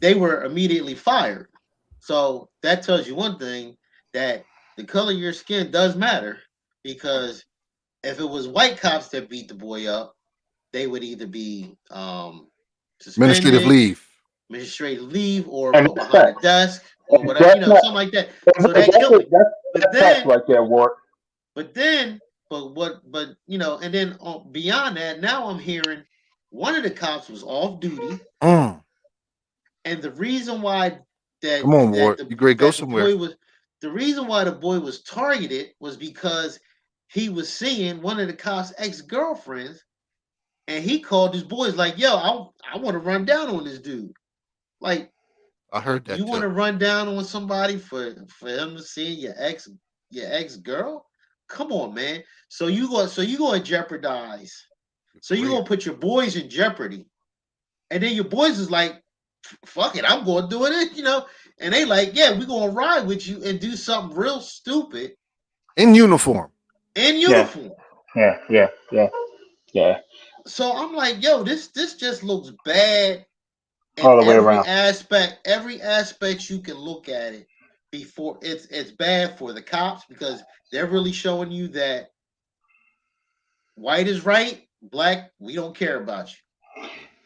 they were immediately fired. So that tells you one thing, that the color of your skin does matter, because if it was white cops that beat the boy up, they would either be Administrative suspended, leave. administrative leave, or and put that's behind a facts. desk or And whatever, that's not something like that. So that killed exactly me. But that's facts then, right there, Ward. but then, but and then beyond that, now I'm hearing one of the cops was off duty, Mm. and the reason why Come on, Ward. You great? Go that the somewhere. boy was the reason why the boy was targeted was because he was seeing one of the cops' ex-girlfriends, and he called his boys like, "Yo, I want to run down on this dude." Like, I heard you that want too. to run down on somebody for him to see your ex girl? Come on, man. So you going to jeopardize. Your So you career. going to put your boys in jeopardy, and then your boys is like, "Fuck it, I'm going to do it." And they like, "Yeah, we going to ride with you and do something real stupid In uniform. in Yeah, uniform." yeah, yeah, yeah, yeah. So I'm like, "Yo, this just looks bad in All the way every around. aspect. Every aspect you can look at it. Before it's bad for the cops, because they're really showing you that white is right, black, we don't care about you.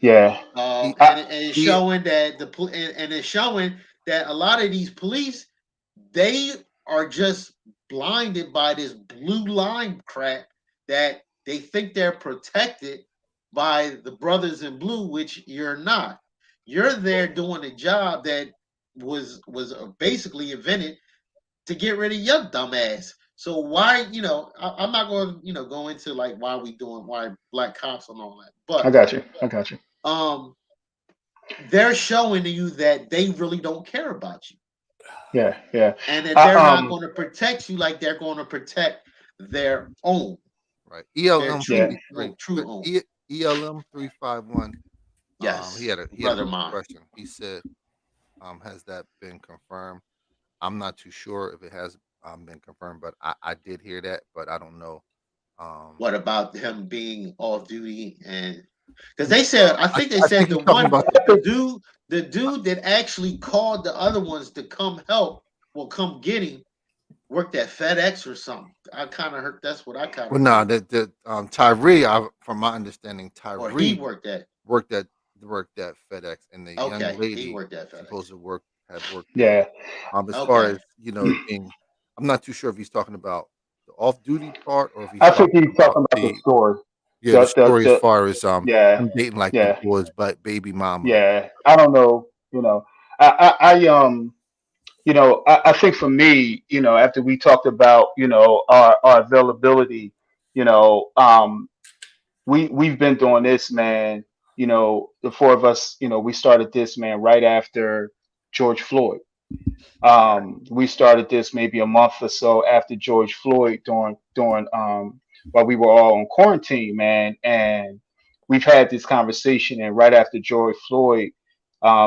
Yeah. E, I, And it's e, showing that and it's showing that a lot of these police, they are just blinded by this blue line crap, that they think they're protected by the brothers in blue, which you're not. You're there doing a job that was basically invented to get rid of your dumb ass. So why, I'm not going to, go into like why black cops and all that, I but got you. I got you. um, they're showing to you that they really don't care about you, Yeah, yeah. and that I, they're not going to protect you like they're going to protect their own, right. their ELM yeah, true, 53. true own. ELM 351. He Yes, had a brother quick mine. question. He said, has that been confirmed? I'm not too sure if it has been confirmed, but I did hear that, but I don't know. Um, What about him being off duty? And because they said, I think they I said think the he's talking one, about I think the dude that actually called the other ones to come help, will come get him, worked at FedEx or something. I kind of heard, that's what I kind well, of no, heard, that Tyree, from my understanding, or he Tyree worked at. worked at worked at FedEx, and the young Okay, he lady worked at supposed FedEx. to had worked there. Yeah. As far Okay. as being, I'm not too sure if he's talking about the off-duty part or if he's I think talking he's about talking about the the story. the The story as the far as yeah, him dating like the yeah, boy's but baby mama. yeah. I don't know. I think for me, after we talked about, our availability, you know, we've been doing this, man. The four of us, we started this, man, right after George Floyd. Right. We started this maybe a month or so after George Floyd during while we were all on quarantine, man. And we've had this conversation, and right after George Floyd,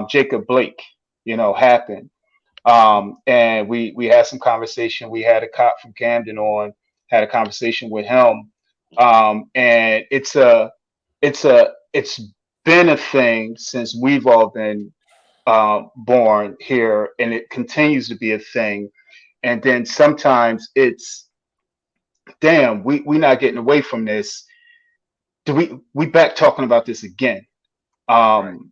Jacob Blake, happened. And we had some conversation. We had a cop from Camden on, had a conversation with him. And it's been a thing since we've all been born here, and it continues to be a thing. And then sometimes it's, damn, we not getting away from this. Do we back talking about this again? Right. Um,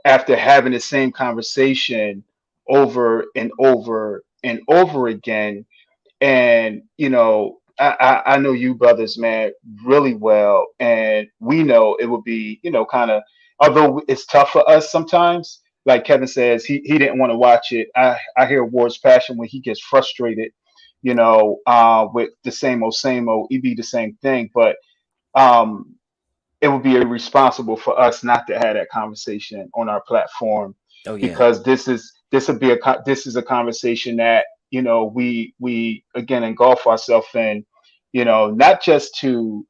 After having the same conversation over and over and over again. And I know you brothers, man, really well, and we know it would be, kind of, although it's tough for us sometimes. Like Kevin says, he didn't want to watch it. I hear Ward's passion when he gets frustrated, with the same old. It be the same thing, but um, it would be irresponsible for us not to have that conversation on our platform, Oh yeah. because this is a conversation that, we again engulf ourselves in, not just to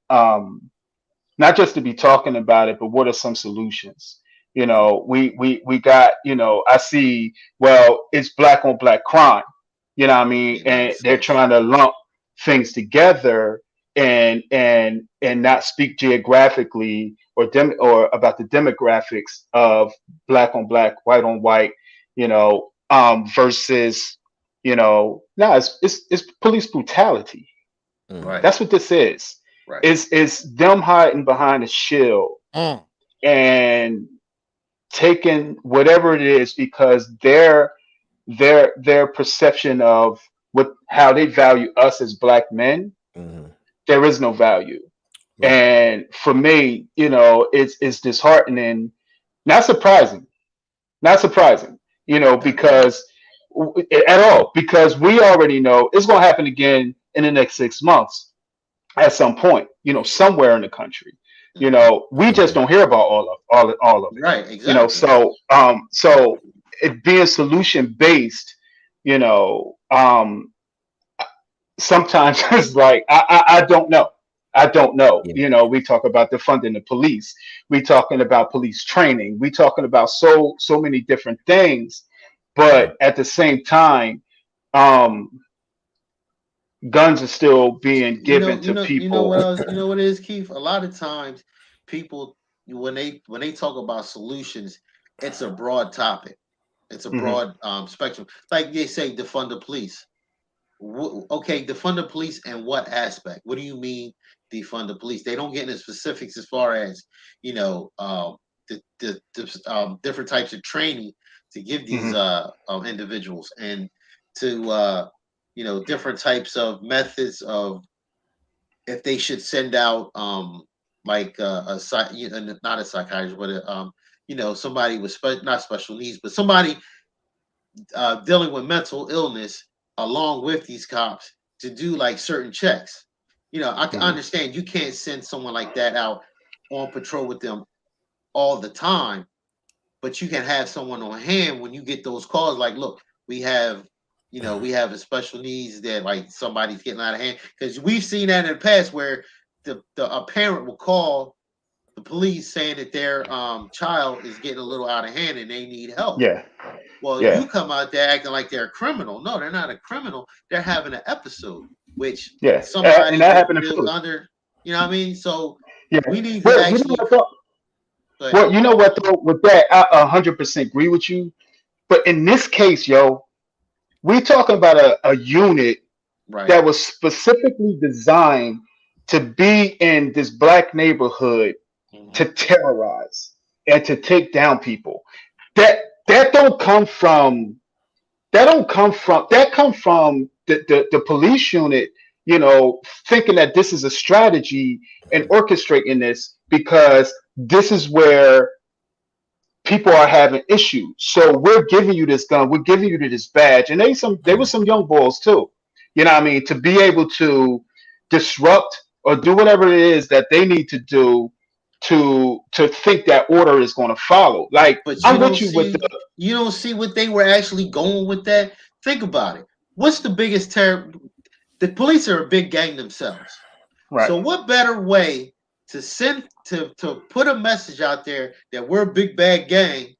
be talking about it, but what are some solutions? We got, I see, well, it's black on black crime, what I mean? Make no And they're sense. trying to lump things together and not speak geographically or about the demographics of black on black, white on white, versus, no, it's police brutality. Hmm. Right. That's what this is. Right. It's them hiding behind a shield Mm. and taking whatever it is, because their perception of what how they value us as black men, Hmm. there is no value. Right. And for me, it's disheartening, not surprising, not surprising, Not at all. because at all, because we already know it's going to happen again in the next 6 months at some point, somewhere in the country. Hmm. We just Hmm. don't hear about all of it. Right. Exactly. So it being solution based, you know, sometimes it's like I don't know. I don't know. Yeah. We talk about defunding the police. We talking about police training. We talking about so many different things, Yeah. but at the same time, um, guns are still being given to You know what people. else? You know what it is, Keith? A lot of times, people when they talk about solutions, it's a broad topic. It's a Hmm. broad spectrum. Like they say, defund the police. Okay, defund the police and what aspect? What do you mean defund the police? They don't get into specifics as far as you know the different types of training to give these Hmm. individuals and to different types of methods of if they should send out like not a psychiatrist but somebody with not special needs but somebody dealing with mental illness along with these cops to do like certain checks. I can Hmm. understand you can't send someone like that out on patrol with them all the time, but you can have someone on hand when you get those calls. Like, look, we have, we have a special needs that like somebody's getting out of hand because we've seen that in the past where the a parent will call the police saying that their child is getting a little out of hand and they need help. Yeah. Well, Yeah. you come out there acting like they're a criminal. No, they're not a criminal. They're having an episode, which Yeah. And somebody that would happened in feel Philly. under. You know what I mean? So Yeah. we need to Well, you know actually. what though? But Well, you know what though? With that, I 100% agree with you. But in this case, yo, we talking about a unit right, that was specifically designed to be in this black neighborhood to hmm terrorize. and to take down people. That that don't come from that come from the police unit, thinking that this is a strategy and orchestrating this because this is where people are having issues. So we're giving you this gun, we're giving you this badge, and they were some young boys too. You know what I mean? To be able to disrupt or do whatever it is that they need to do to think that order is going to follow. Like But I'm with you with the you don't see what they were actually going with that. Think about it. What's the biggest terror? The police are a big gang themselves. right. So what better way to send to put a message out there that we're a big bad gang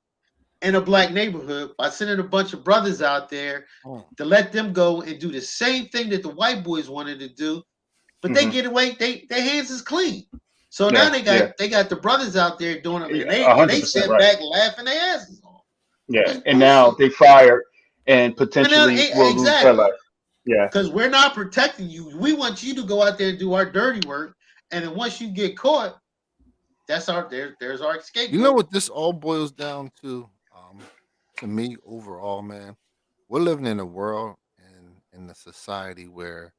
in a black neighborhood by sending a bunch of brothers out there Oh, to let them go and do the same thing that the white boys wanted to do, but they Hmm. get away. Their hands is clean. So now Yeah, yeah, they got the brothers out there doing them, and yeah, they 100% sit right. back laughing their asses off. Yeah, That's and now bullshit. they fired and And now, potentially will lose their life. exactly, Yeah, because we're not protecting you. We want you to go out there and do our dirty work, and then once you get caught, that's our there's our you know scapegoat. what this all boils down to me overall, man. We're living in a world and in a society where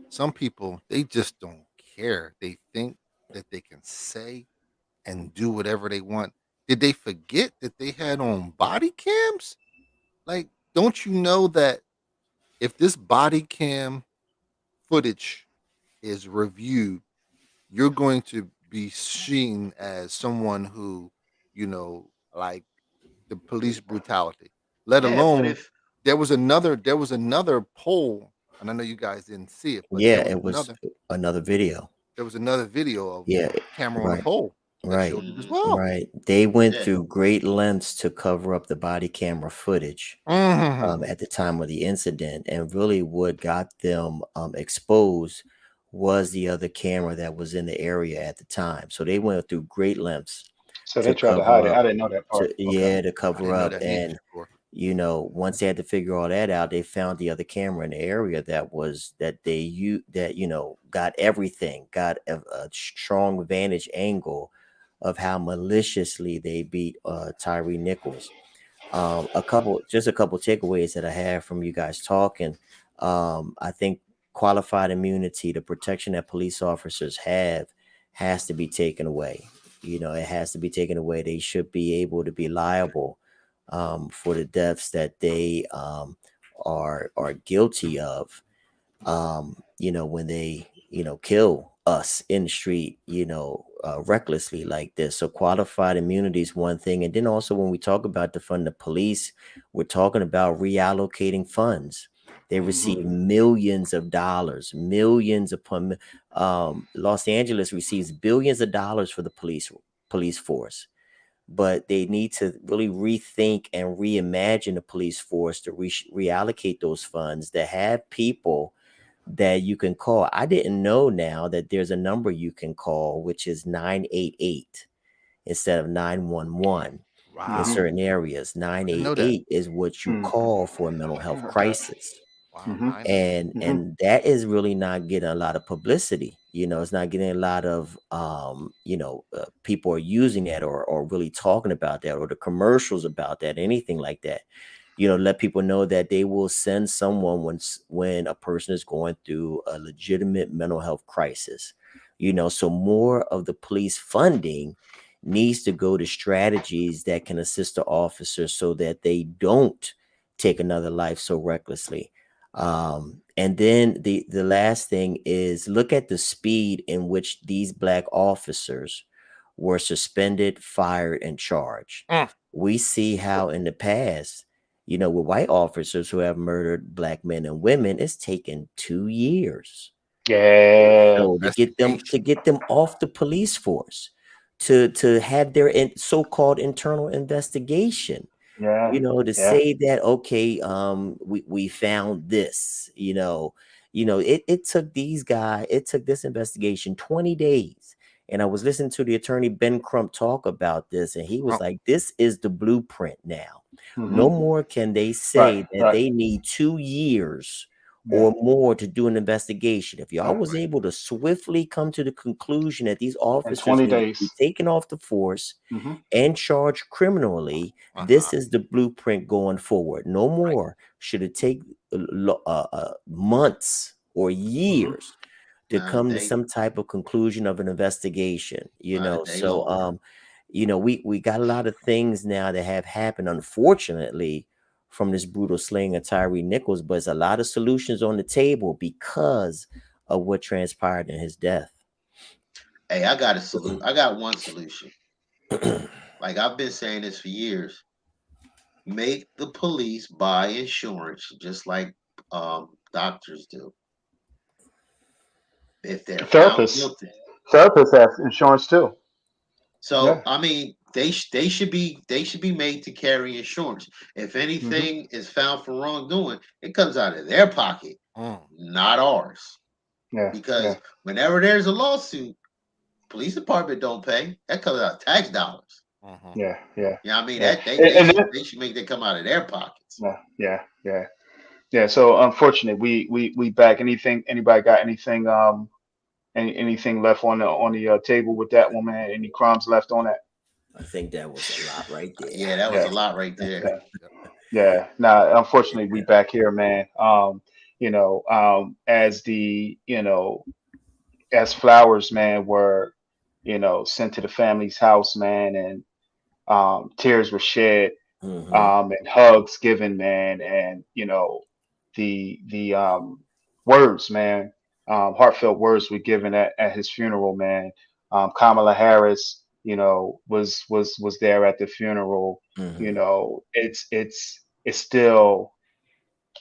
some people they just don't care. They think that they can say and do whatever they want. Did they forget that they had on body cams? Like, don't you know that if this body cam footage is reviewed, you're going to be seen as someone who, like the police brutality. Let Yeah, but alone if there was another poll, and I know you guys didn't see it, but Yeah, it was another video. there was another video of Yeah, camera on a right, pole that right, showed it as mm-hmm, well. right. They went yeah, through great lengths to cover up the body camera footage Mhm. at the time of the incident, and really what got them exposed was the other camera that was in the area at the time. So they went through great lengths so they to tried to hide cover it. up, I didn't know that part. Okay. to I cover didn't know up, that neither, and Shakur. once they had to figure all that out, they found the other camera in the area that they got everything, got a strong vantage angle of how maliciously they beat Tyre Nichols. Just a couple takeaways that I have from you guys talking. I think qualified immunity, the protection that police officers have, has to be taken away. It has to be taken away. They should be able to be liable for the deaths that they are guilty of, when they, kill us in the street, recklessly like this. So qualified immunity is one thing. And then also when we talk about defund the police, we're talking about reallocating funds. They Hmm. receive millions of dollars, millions upon Los Angeles receives billions of dollars for the police force, but they need to really rethink and reimagine the police force to reallocate those funds, to have people that you can call. I didn't know now that there's a number you can call, which is 988 instead of 911 in Hmm. Wow, certain areas. I didn't know that. 988 is what you Hmm. call for a mental health crisis. Wow, Hmm. 988. And that is really not getting a lot of publicity. It's not getting a lot of people are using that, or really talking about that, or the commercials about that, anything like that. Let people know that they will send someone when a person is going through a legitimate mental health crisis. So more of the police funding needs to go to strategies that can assist the officers so that they don't take another life so recklessly. And then the last thing is, look at the speed in which these black officers were suspended, fired, and charged. Mm. We see how in the past, with white officers who have murdered black men and women, it's taken 2 years. Yeah. So to Investigation. get them off the police force, to have their so-called internal investigation, Yeah. to Yeah. say that, okay, we found this, it took this investigation 20 days. And I was listening to the attorney Ben Crump talk about this, and he was Oh, like, this is the blueprint now. Hmm. No more can they Right. say that Right. they need 2 years Yeah. or more to do an investigation. If y'all Yeah. was able to swiftly come to the conclusion that these In officers 20 needed to be days. taken off the force Hmm. and charged criminally, Uh-huh. this is the blueprint going forward. No Right. more should it take months or Hmm. years to Not a come to day, some type of conclusion of an investigation, not a day so longer. we got a lot of things now that have happened, unfortunately, from this brutal slaying of Tyre Nichols, but it's a lot of solutions on the table because of what transpired in his death. Hey, I got a salute. I got one solution. Like I've been saying this for years. Make the police buy insurance, just like doctors do, if they're found Therapists. guilty. Therapists have insurance too. So Yeah. I mean, they should be made to carry insurance. If Hmm. anything is found for wrongdoing, it comes out of their pocket, Mm. not ours. Yeah. Because Yeah. whenever there's a lawsuit, police department don't pay. That comes out of tax dollars. Mhm. Yeah. Yeah. You know what I mean? Yeah. That they And, they and should then, they should make that come out of their pockets. yeah. Yeah. Yeah. Yeah. So unfortunately, we back. Anything? Anybody got anything? Anything left on the table with that one, man? Any crumbs left on that? I think that was a lot right there. Yeah, that was Yeah. a lot right Yep. there. Yeah. Yep. Yeah. Nah. Unfortunately, we Yeah. back here, man. As as flowers, man, were sent to the family's house, man, and tears were shed, Hmm. and hugs given, man, and the words, man, heartfelt words were given at his funeral, man. Kamala Harris, was there at the funeral. Hmm. It's still,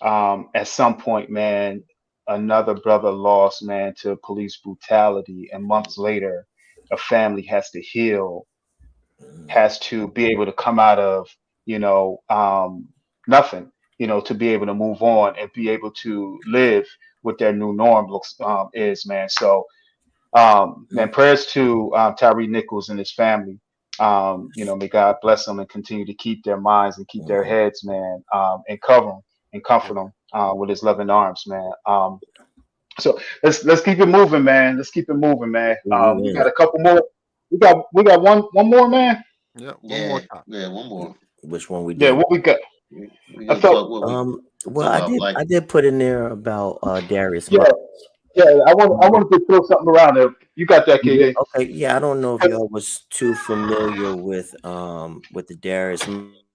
at some point, man, another brother lost, man, to police brutality, and months later, a family has to heal, has to be able to come out of, you know, um, nothing, to be able to move on and be able to live what their new norm looks is, man. So, man, prayers to Tyre Nichols and his family. May God bless them and continue to keep their minds and keep their Hmm. heads, man, and cover them and comfort Yeah. them with His loving arms, man. So let's keep it moving, man. Let's keep it moving, man. We got a couple more. We got one more, man. Yeah. One more Yeah, time. yeah, one more. Which one we Yeah, did? what we got? We I gonna felt, talk what we Well, talk I about did. black. I did put in there about Darius yeah, Miles. yeah. I wanted to throw something around there. You got that, Yeah, KD? okay. Yeah, I don't know if y'all was too familiar with the Darius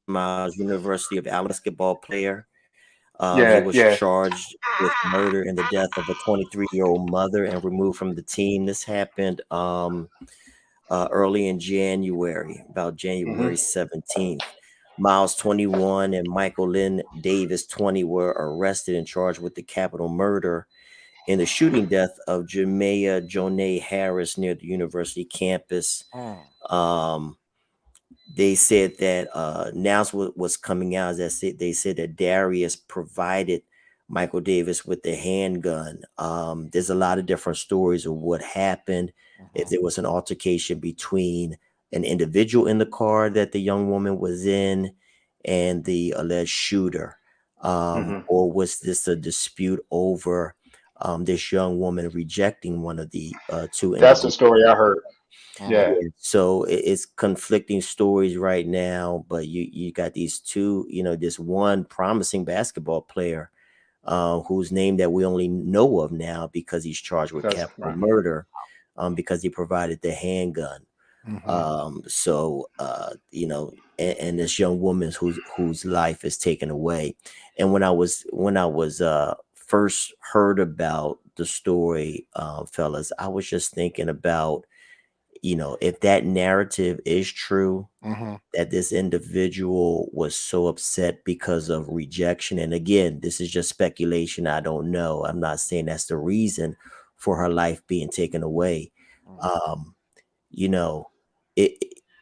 Miles, University of Alabama basketball player. He Yeah, was yeah. charged with murder and the death of a 23-year-old mother and removed from the team. This happened early in January, about Hmm. January 17th. Miles 21 and Michael Lynn Davis 20 were arrested and charged with the capital murder in the shooting death of Jamea Jonay Harris near the university campus. Mm. Um, they said that now what was coming out is they said that Darius provided Michael Davis with the handgun. There's a lot of different stories of what happened. If Mhm. there was an altercation between an individual in the car that the young woman was in and the alleged shooter, Hmm. or was this a dispute over this young woman rejecting one of the two That's the individuals? story I heard. Mhm. Yeah. Yeah, so it's conflicting stories right now, but you got these two, this one promising basketball player, whose name that we only know of now because he's charged with Because capital right. murder, because he provided the handgun. Mhm. And this young woman whose life is taken away. And when I was first heard about the story, fellas, I was just thinking about, if that narrative is true, Mhm. that this individual was so upset because of rejection. And again, this is just speculation. I don't know. I'm not saying that's the reason for her life being taken away. Mhm. Um, you know, it,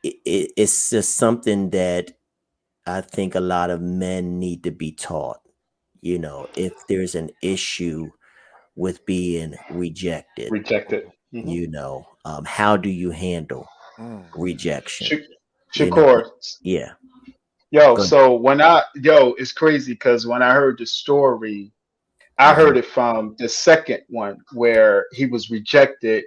it's just something that I think a lot of men need to be taught. If there's an issue with being rejected, Rejected. Hmm. how do you handle Mm. rejection? Sh- You know, Shakur. yeah. Yo, Go so it's crazy because when I heard the story, I Mm-hmm. heard it from the second one where he was rejected.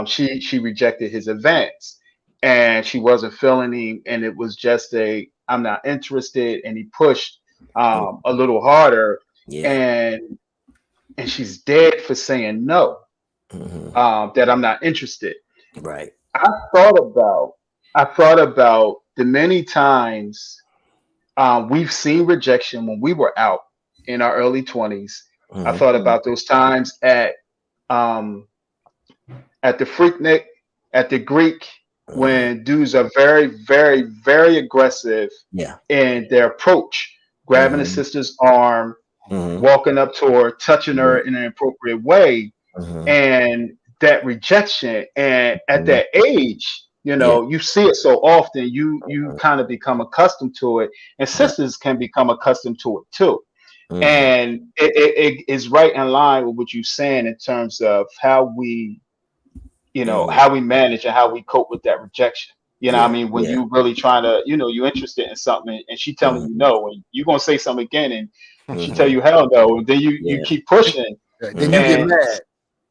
She rejected his advance, and she wasn't feeling him, and it was just a I'm not interested, and he pushed a little harder, Yeah. and she's dead for saying no, Mm-hmm. that I'm not interested. Right. I thought about I thought about the many times we've seen rejection when we were out in our early 20s. I Mm-hmm. thought about those times um, at the Freaknik, at the Greek, Mm-hmm. when dudes are very, very, very aggressive Yeah. in their approach, grabbing a Mm-hmm. sister's arm, Mm-hmm. walking up to her, touching her in an inappropriate way, Mm-hmm. and that rejection. And at Mm-hmm. that age, Yeah. you see it so often, you kind of become accustomed to it, and Yeah. sisters can become accustomed to it too. Mm-hmm. And it is right in line with what you're saying in terms of Mm-hmm. how we manage and how we cope with that rejection. You know what I Yeah. mean? When Yeah. you really trying to, you're interested in something, and she telling you Mm-hmm. no, and you're gonna say something again, and she tell Mm-hmm. you hell no, and then you Yeah. keep pushing, Then you Mm-hmm. get and mad.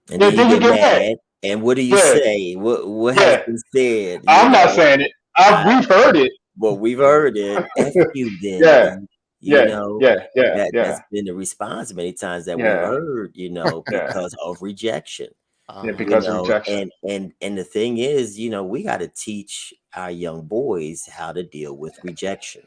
And yeah, then you then you get get mad. mad. And what do you Yeah, say? What has yeah. been said? You I'm not know, saying it. I We've heard it. well, we've heard it. F you then. Yeah, You yeah, know, yeah, yeah, that's yeah, been the response many times that we've yeah, heard, yeah, because of rejection. yeah. Uh-huh. Because of rejection. And the thing is, we got to teach our young boys how to deal with rejection,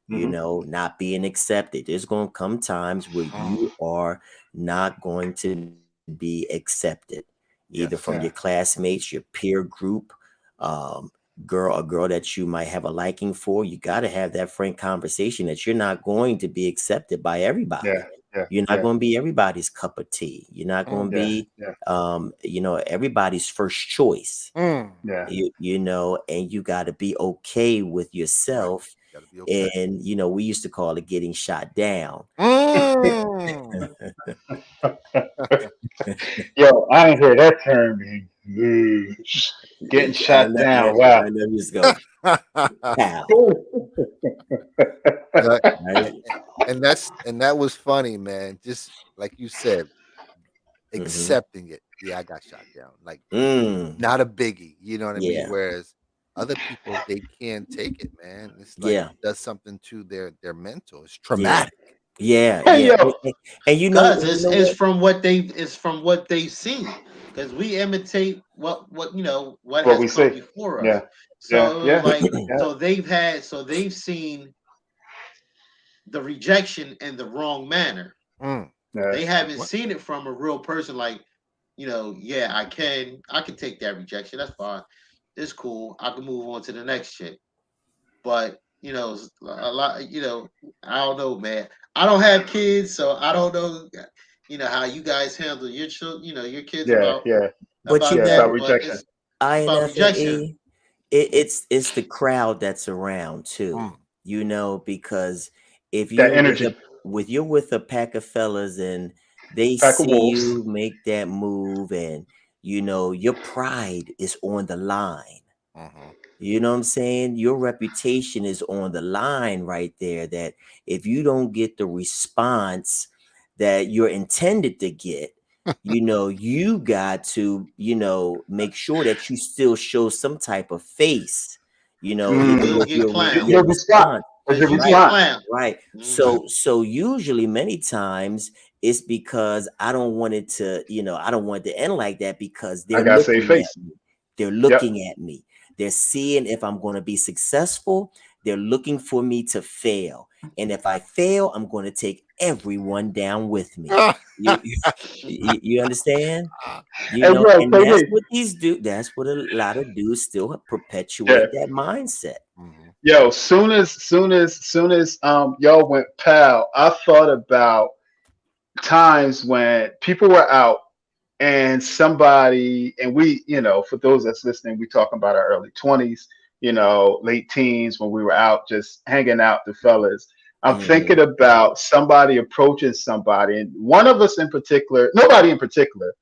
Hmm. not being accepted. There's going to come times where you are not going to be accepted, either from your Yes. Yeah, classmates, your peer group, um, a girl that you might have a liking for. You got to have that frank conversation that you're not going to be accepted by everybody. yeah, yeah, You're not yeah, going to be everybody's cup of tea. You're not going to Mm. yeah, be, yeah, everybody's first choice. Mm. yeah. And you got to be okay with Right. yourself. Got to be okay. And we used to call it getting shot down. Mm. Yo, I ain't heard that term. Getting I shot know, down. Wow. I know you just go pow, Like, right? and that was funny, man. Just like you said, Mm-hmm. accepting it. Yeah, I got shot down. Like Mm, not a biggie. You know what I mean? yeah, Whereas other people they can't take it, man. It's like yeah, it does something to their mental. It's yeah, traumatic. yeah, Hey yeah. yo. And Cause you know it's what? from what they've seen. Because we imitate what What has we come say? before us. Yeah, yeah, So yeah, like yeah, they've seen the rejection in the wrong manner. Mm. yeah. They haven't What? seen it from a real person. Like, yeah, I can take that rejection. That's fine. It's cool. I can move on to the next chick. But a lot. I don't know, man. I don't have kids, so I don't know. How you guys handle your children. Your kids Yeah, about yeah, But yeah. About that. But rejection. it's about rejection. INFME, it's the crowd that's around too, Mm. because if That you're with energy. you're with a pack of fellas and they Pack of see wolves. you make that move, and your pride is on the line. Mm-hmm. You know what I'm saying? Your reputation is on the line right there. That if you don't get the response that you're intended to get, you got to, make sure that you still show some type of face, You even Mm. will with get your clowned Your response. response. What's because your you get Right. response? clowned. Right. Mhm. So usually many times it's because I don't want it to, I don't want it to end like that because I they're gotta save looking face. at me. They're Yep. looking at me. They're seeing if I'm going to be successful. They're looking for me to fail. And if I fail, I'm going to take everyone down with me. You, you understand? Hey, bro, And say that's this. what that's what a lot of dudes still Yeah. perpetuate that mindset. Mm-hmm. Yo, soon as y'all went pal, I thought about times when people were out and somebody, and we, for those that's listening, we talking about our early 20s, late teens, when we were out just hanging out, the fellas. I'm Hmm. thinking about somebody approaching somebody, and one of us in particular, nobody in particular,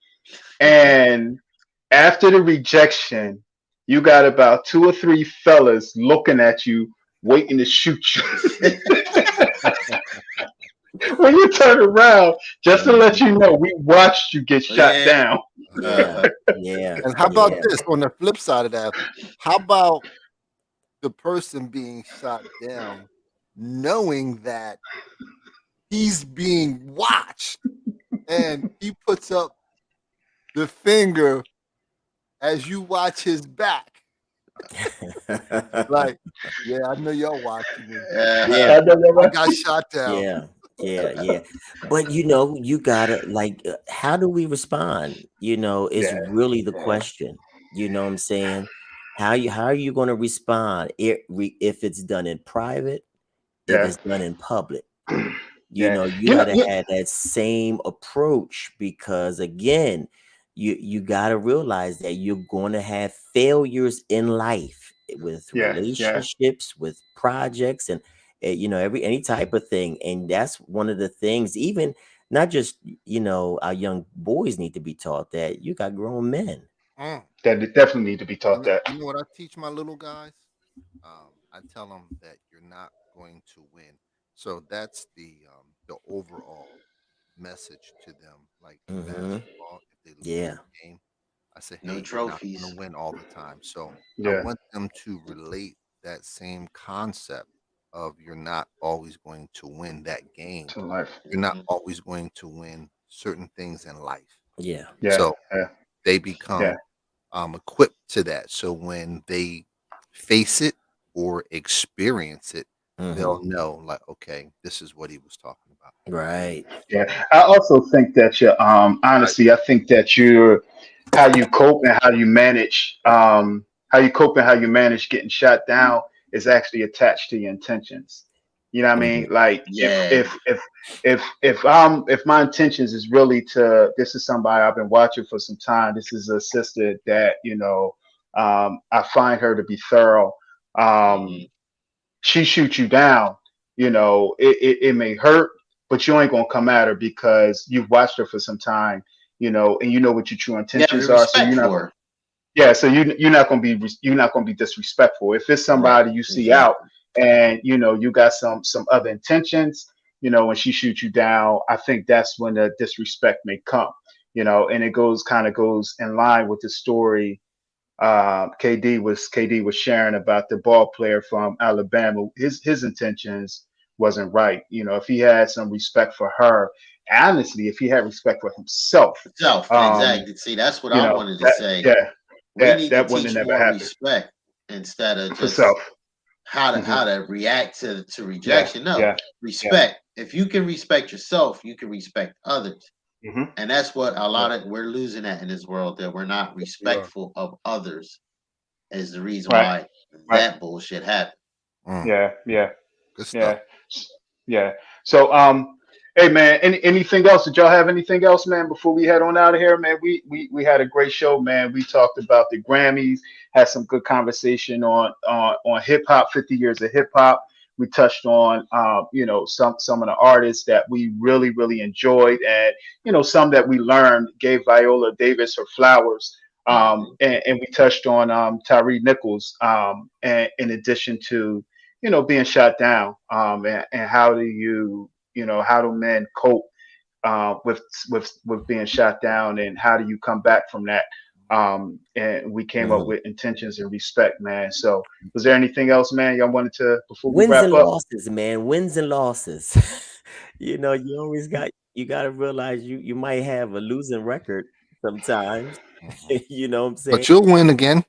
and after the rejection, you got about two or three fellas looking at you, waiting to shoot you. when you turn around, just to let Mhm. you know, we watched you get shot Yeah. down. Yeah, yeah, And how about yeah. this on the flip side of that? How about the person being shot down knowing that he's being watched and he puts up the finger as you watch his back? Like, yeah, I know y'all watching me. Yeah, I know that, I right? got shot down. yeah, yeah, yeah. But you know, you gotta like, how do we respond? You know, is Yeah, really the yeah, question. You know what I'm saying? How are you going to respond if it's done in private, if yeah, it's done in public? You yeah. know, you You got know, to yeah, have that same approach because again, you got to realize that you're going to have failures in life with yeah, yeah, relationships, with projects, and you know, every any type of thing. And that's one of the things, even not just our young boys need to be taught that you got grown men. Mm. that they definitely need to be taught that. You know what I teach my little guys? I tell them that you're not going to win. So that's the overall message to them. Like in Hmm. basketball, if they lose Yeah. a game, I say, No hey, you're not going to trophies. win all the time. So I Yeah, want them to relate that same concept of you're not always going to win that game. to life. You're not Mhm. always going to win certain things in life. Yeah. Yeah, So yeah, they yeah, become equipped to that. So when they face it or experience it, Hmm. they'll know, like, okay, this is what he was talking about. Right. yeah. I also think that you, Right. honestly, I think that you're how you cope and how you manage, how you cope and how you manage getting shot down is actually attached to your intentions. You know what I Hmm. mean? Like Yeah. if my intentions is really to, this is somebody I've been watching for some time. This is a sister that I find her to be thorough. Um, Mhm. she shoots you down, it may hurt, but you ain't gonna come at her because you've watched her for some time, and you know what your true You have intentions are. So respect you're not, for her. yeah. So you're not gonna be disrespectful. If it's Right. somebody you see out Exactly. and you got some other intentions, when she shoots you down, I think that's when the disrespect may come. And it goes in line with the story KD was sharing about the ball player from Alabama. His intentions wasn't right. If he had some respect for her, honestly, if he had respect for himself, Self. um, Exactly. See, that's what I wanted to that say. yeah, We that need to that wouldn't teach have never more happened respect instead of for just self. how Hmm. to react to Yeah, rejection. No, yeah, yeah. respect. If you can respect yourself, you can respect others. Hmm. And that's what a Yeah. lot of we're losing at in this world, that we're not We are. respectful of others is the reason Right, why right. that bullshit happened. Mm, Yeah, yeah. good stuff. Yeah. Yeah. So hey man, anything else? Did y'all have anything else, man, before we head on out of here, man? We had a great show, man. We talked about the Grammys, had some good conversation on hip hop, 50 years of hip hop. We touched on some of the artists that we really, really enjoyed, and some that we learned, gave Viola Davis her flowers. Mhm. And we touched on Tyre Nichols, and in addition to being shot down, and how do men cope with being shot down, and how do you come back from that? And we came up Hmm. with intentions and respect, man. So, was there anything else, man, y'all wanted to before we Wins wrap and up? losses, man. Wins and losses. You always got to realize you might have a losing record sometimes. Mhm. You know what I'm saying? But you'll win again.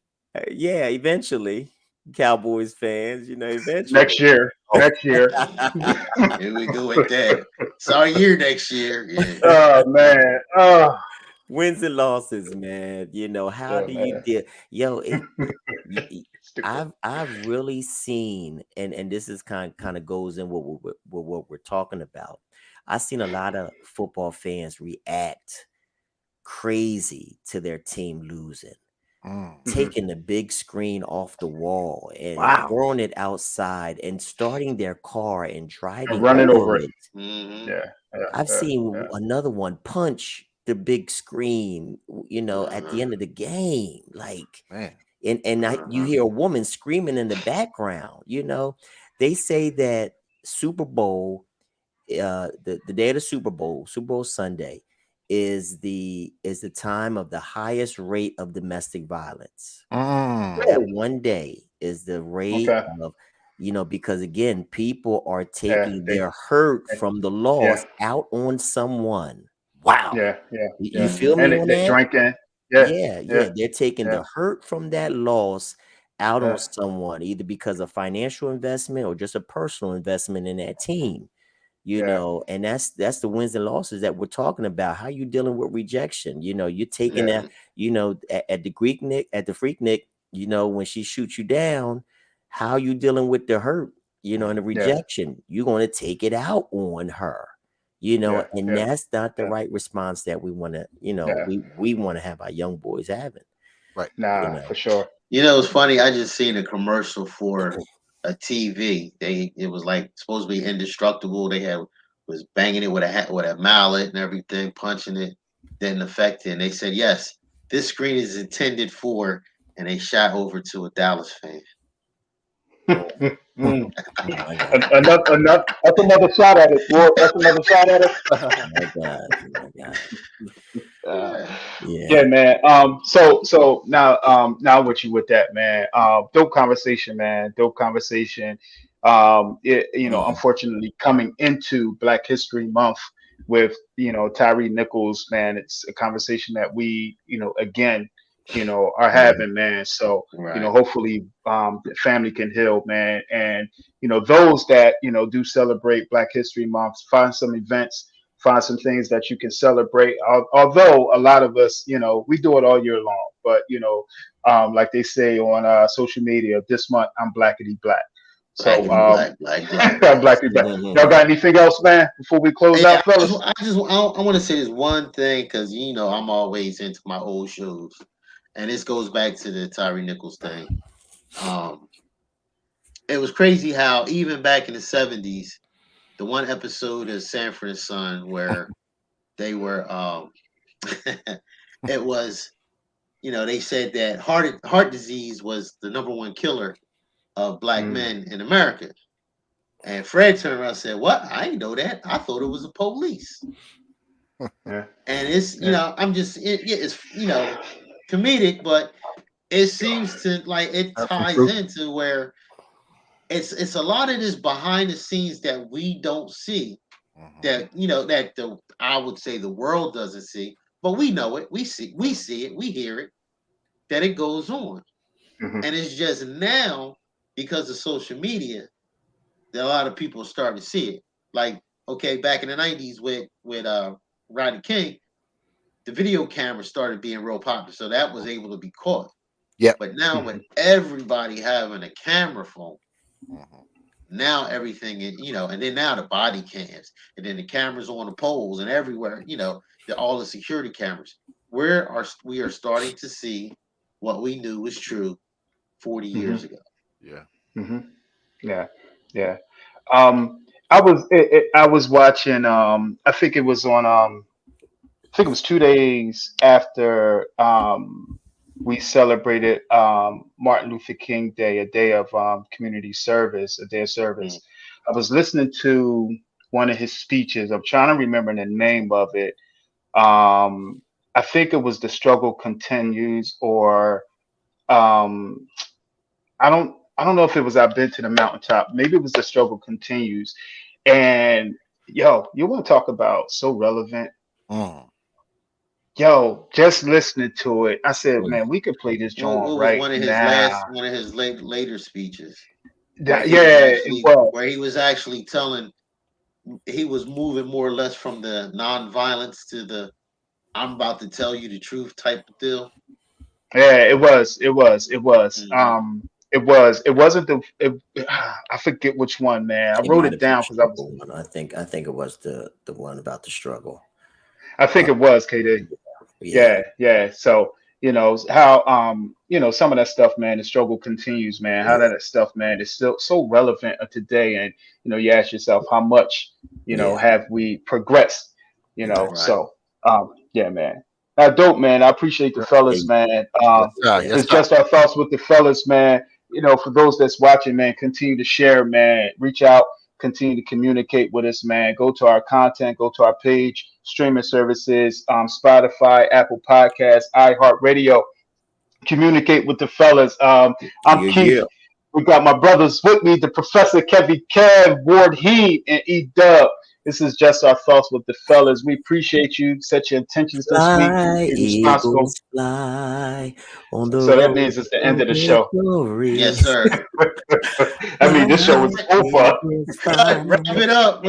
Yeah, eventually. Cowboys fans, Next eventually. year, Oh, next year. Here we go with that. It's our year next year. Yeah. Oh man, oh, Wins and losses, man. How oh do you man, deal? Yo, y- y- stupid. I've really seen, and this is kind of goes in what we're talking about. I've seen a lot of football fans react crazy to their team losing, mm. Hmm. taking the big screen off the wall and Wow, throwing it outside and starting their car and I'm driving running over over it. it. Hmm. Yeah, yeah, I've yeah, seen yeah. another one punch the big screen, at the Uh-huh. end of the game. Like, Man. you Uh-huh. hear a woman screaming in the background. They say that Super Bowl the day of the Super Bowl Sunday, is the time of the highest rate of domestic violence. That Mm. Really? one day is the rate Okay. of, because again, people are Yeah. taking their hurt They, from the yeah. loss out on someone. Wow. Yeah. Yeah. You Yeah. feel Mm-hmm. me And on they that? drinking. Yeah. Yeah, Yeah. yeah. They're taking Yeah. the hurt from that loss out on Yeah. someone, either because of financial investment or just a personal investment in that team. Yeah. And that's the wins and losses that we're talking about. How you dealing with rejection? You're taking Yeah. that, at the at the Freak Nick, when she shoots you down, how you dealing with the hurt, and the Yeah. rejection. You're going to take it out on her, Yeah. and Yeah. that's not the Yeah. right response that we want to, Yeah. we want to have our young boys having, Right. you Nah, for know. sure. It's funny. I just seen a commercial for a TV. It was like supposed to be indestructible. They had was banging it with with a mallet and everything, punching it, didn't affect it. And they said yes, this screen is intended for, and they shot over to a Dallas fan. Mm. Oh my God. Another, that's another shot at it. Boy, that's another shot at it. My God. My God. Uh, Yeah. yeah, Yeah. man. So now, now with you with that, man. Dope conversation, man. Dope conversation. Yeah. Unfortunately, coming into Black History Month with Tyre Nichols, man, it's a conversation that we, again, are Right. having, man. So, Right. hopefully, the family can heal, man. And those that do celebrate Black History Month, find some events, find some things that you can celebrate. Although a lot of us, we do it all year long, but like they say on social media, this month I'm blackity black. So Blackity black, black, black, I'm black. blackity black. Y'all got anything else, man? Before we close Hey, out, fellas. I want to say this one thing because I'm always into my old shows, and this goes back to the Tyre Nichols thing. Um, it was crazy how even back in the '70s, the one episode of Sanford and Son where they were, it was, they said that heart disease was the number one killer of black Mm, men in America, and Fred turned around and said, "What? I didn't know that. I thought it was the police." yeah, And it's yeah, I'm just it's comedic, but it seems to like it that's some ties truth. into where it's a lot of this behind the scenes that we don't see, Mhm. that that the I would say the world doesn't see, but we know it, we see it, we hear it, that it goes on. Hmm. And it's just now because of social media that a lot of people are starting to see it. Like, okay, back in the '90s with Rodney King, the video camera started being real popular, so that was able to be caught. Yep. But now Hmm. with everybody having a camera phone, Mhm. now everything is, and then now the body cams, and then the cameras on the poles and everywhere, all the security cameras. We are starting to see what we knew was true 40 Hmm. years ago. Yeah. Hmm. Yeah, yeah. I was watching. I think it was on. I think it was 2 days after we celebrated Martin Luther King Day, a day of community service, a day of Mm. service. I was listening to one of his speeches. I'm trying to remember the name of it. Um, I think it was "The Struggle Continues," or um, I don't know if it was "I've Been to the Mountaintop." Maybe it was "The Struggle Continues." And yo, you want to talk about so relevant? Mm. Yo, just listening to it, I said, Mm. man, we could play this joint What was right now. one of his later speeches Yeah, it was. where he was actually telling, he was moving more or less from the non-violence to the I'm about to tell you the truth type of deal. Yeah, it was. It was. It was. Hmm. It was. It wasn't the. I forget which one, man. I It wrote might it have been the down because I was. struggle one. I think it was the one about the struggle. I think Uh, it was KD. yeah. Yeah, yeah. So how some of that stuff, man. The struggle continues, man. How Yeah. that stuff, man, is still so relevant today. And you ask yourself, how much Yeah. have we progressed? Right. Right. So yeah, man. Dope, man. I appreciate the fellas, Hey, man. Yes, sir. yeah. Yes, It's sir. just our thoughts with the fellas, man. For those that's watching, man, continue to share, man. Reach out, continue to communicate with us, man. Go to our content, go to our page, streaming services, Spotify, Apple Podcasts, iHeartRadio. Communicate with the fellas. I'm Yeah, Keith. yeah. We got my brothers with me, the Professor Kevy Kev, Ward Heat, and E Dub. This is just our thoughts with the fellas. We appreciate you. Set your intentions this week. Fly, Be responsible. eagles, fly on the So that road means it's the end to of the show. Yes, victory. sir. I mean, this show Fly, is over. eagles, fly. Wrap it up.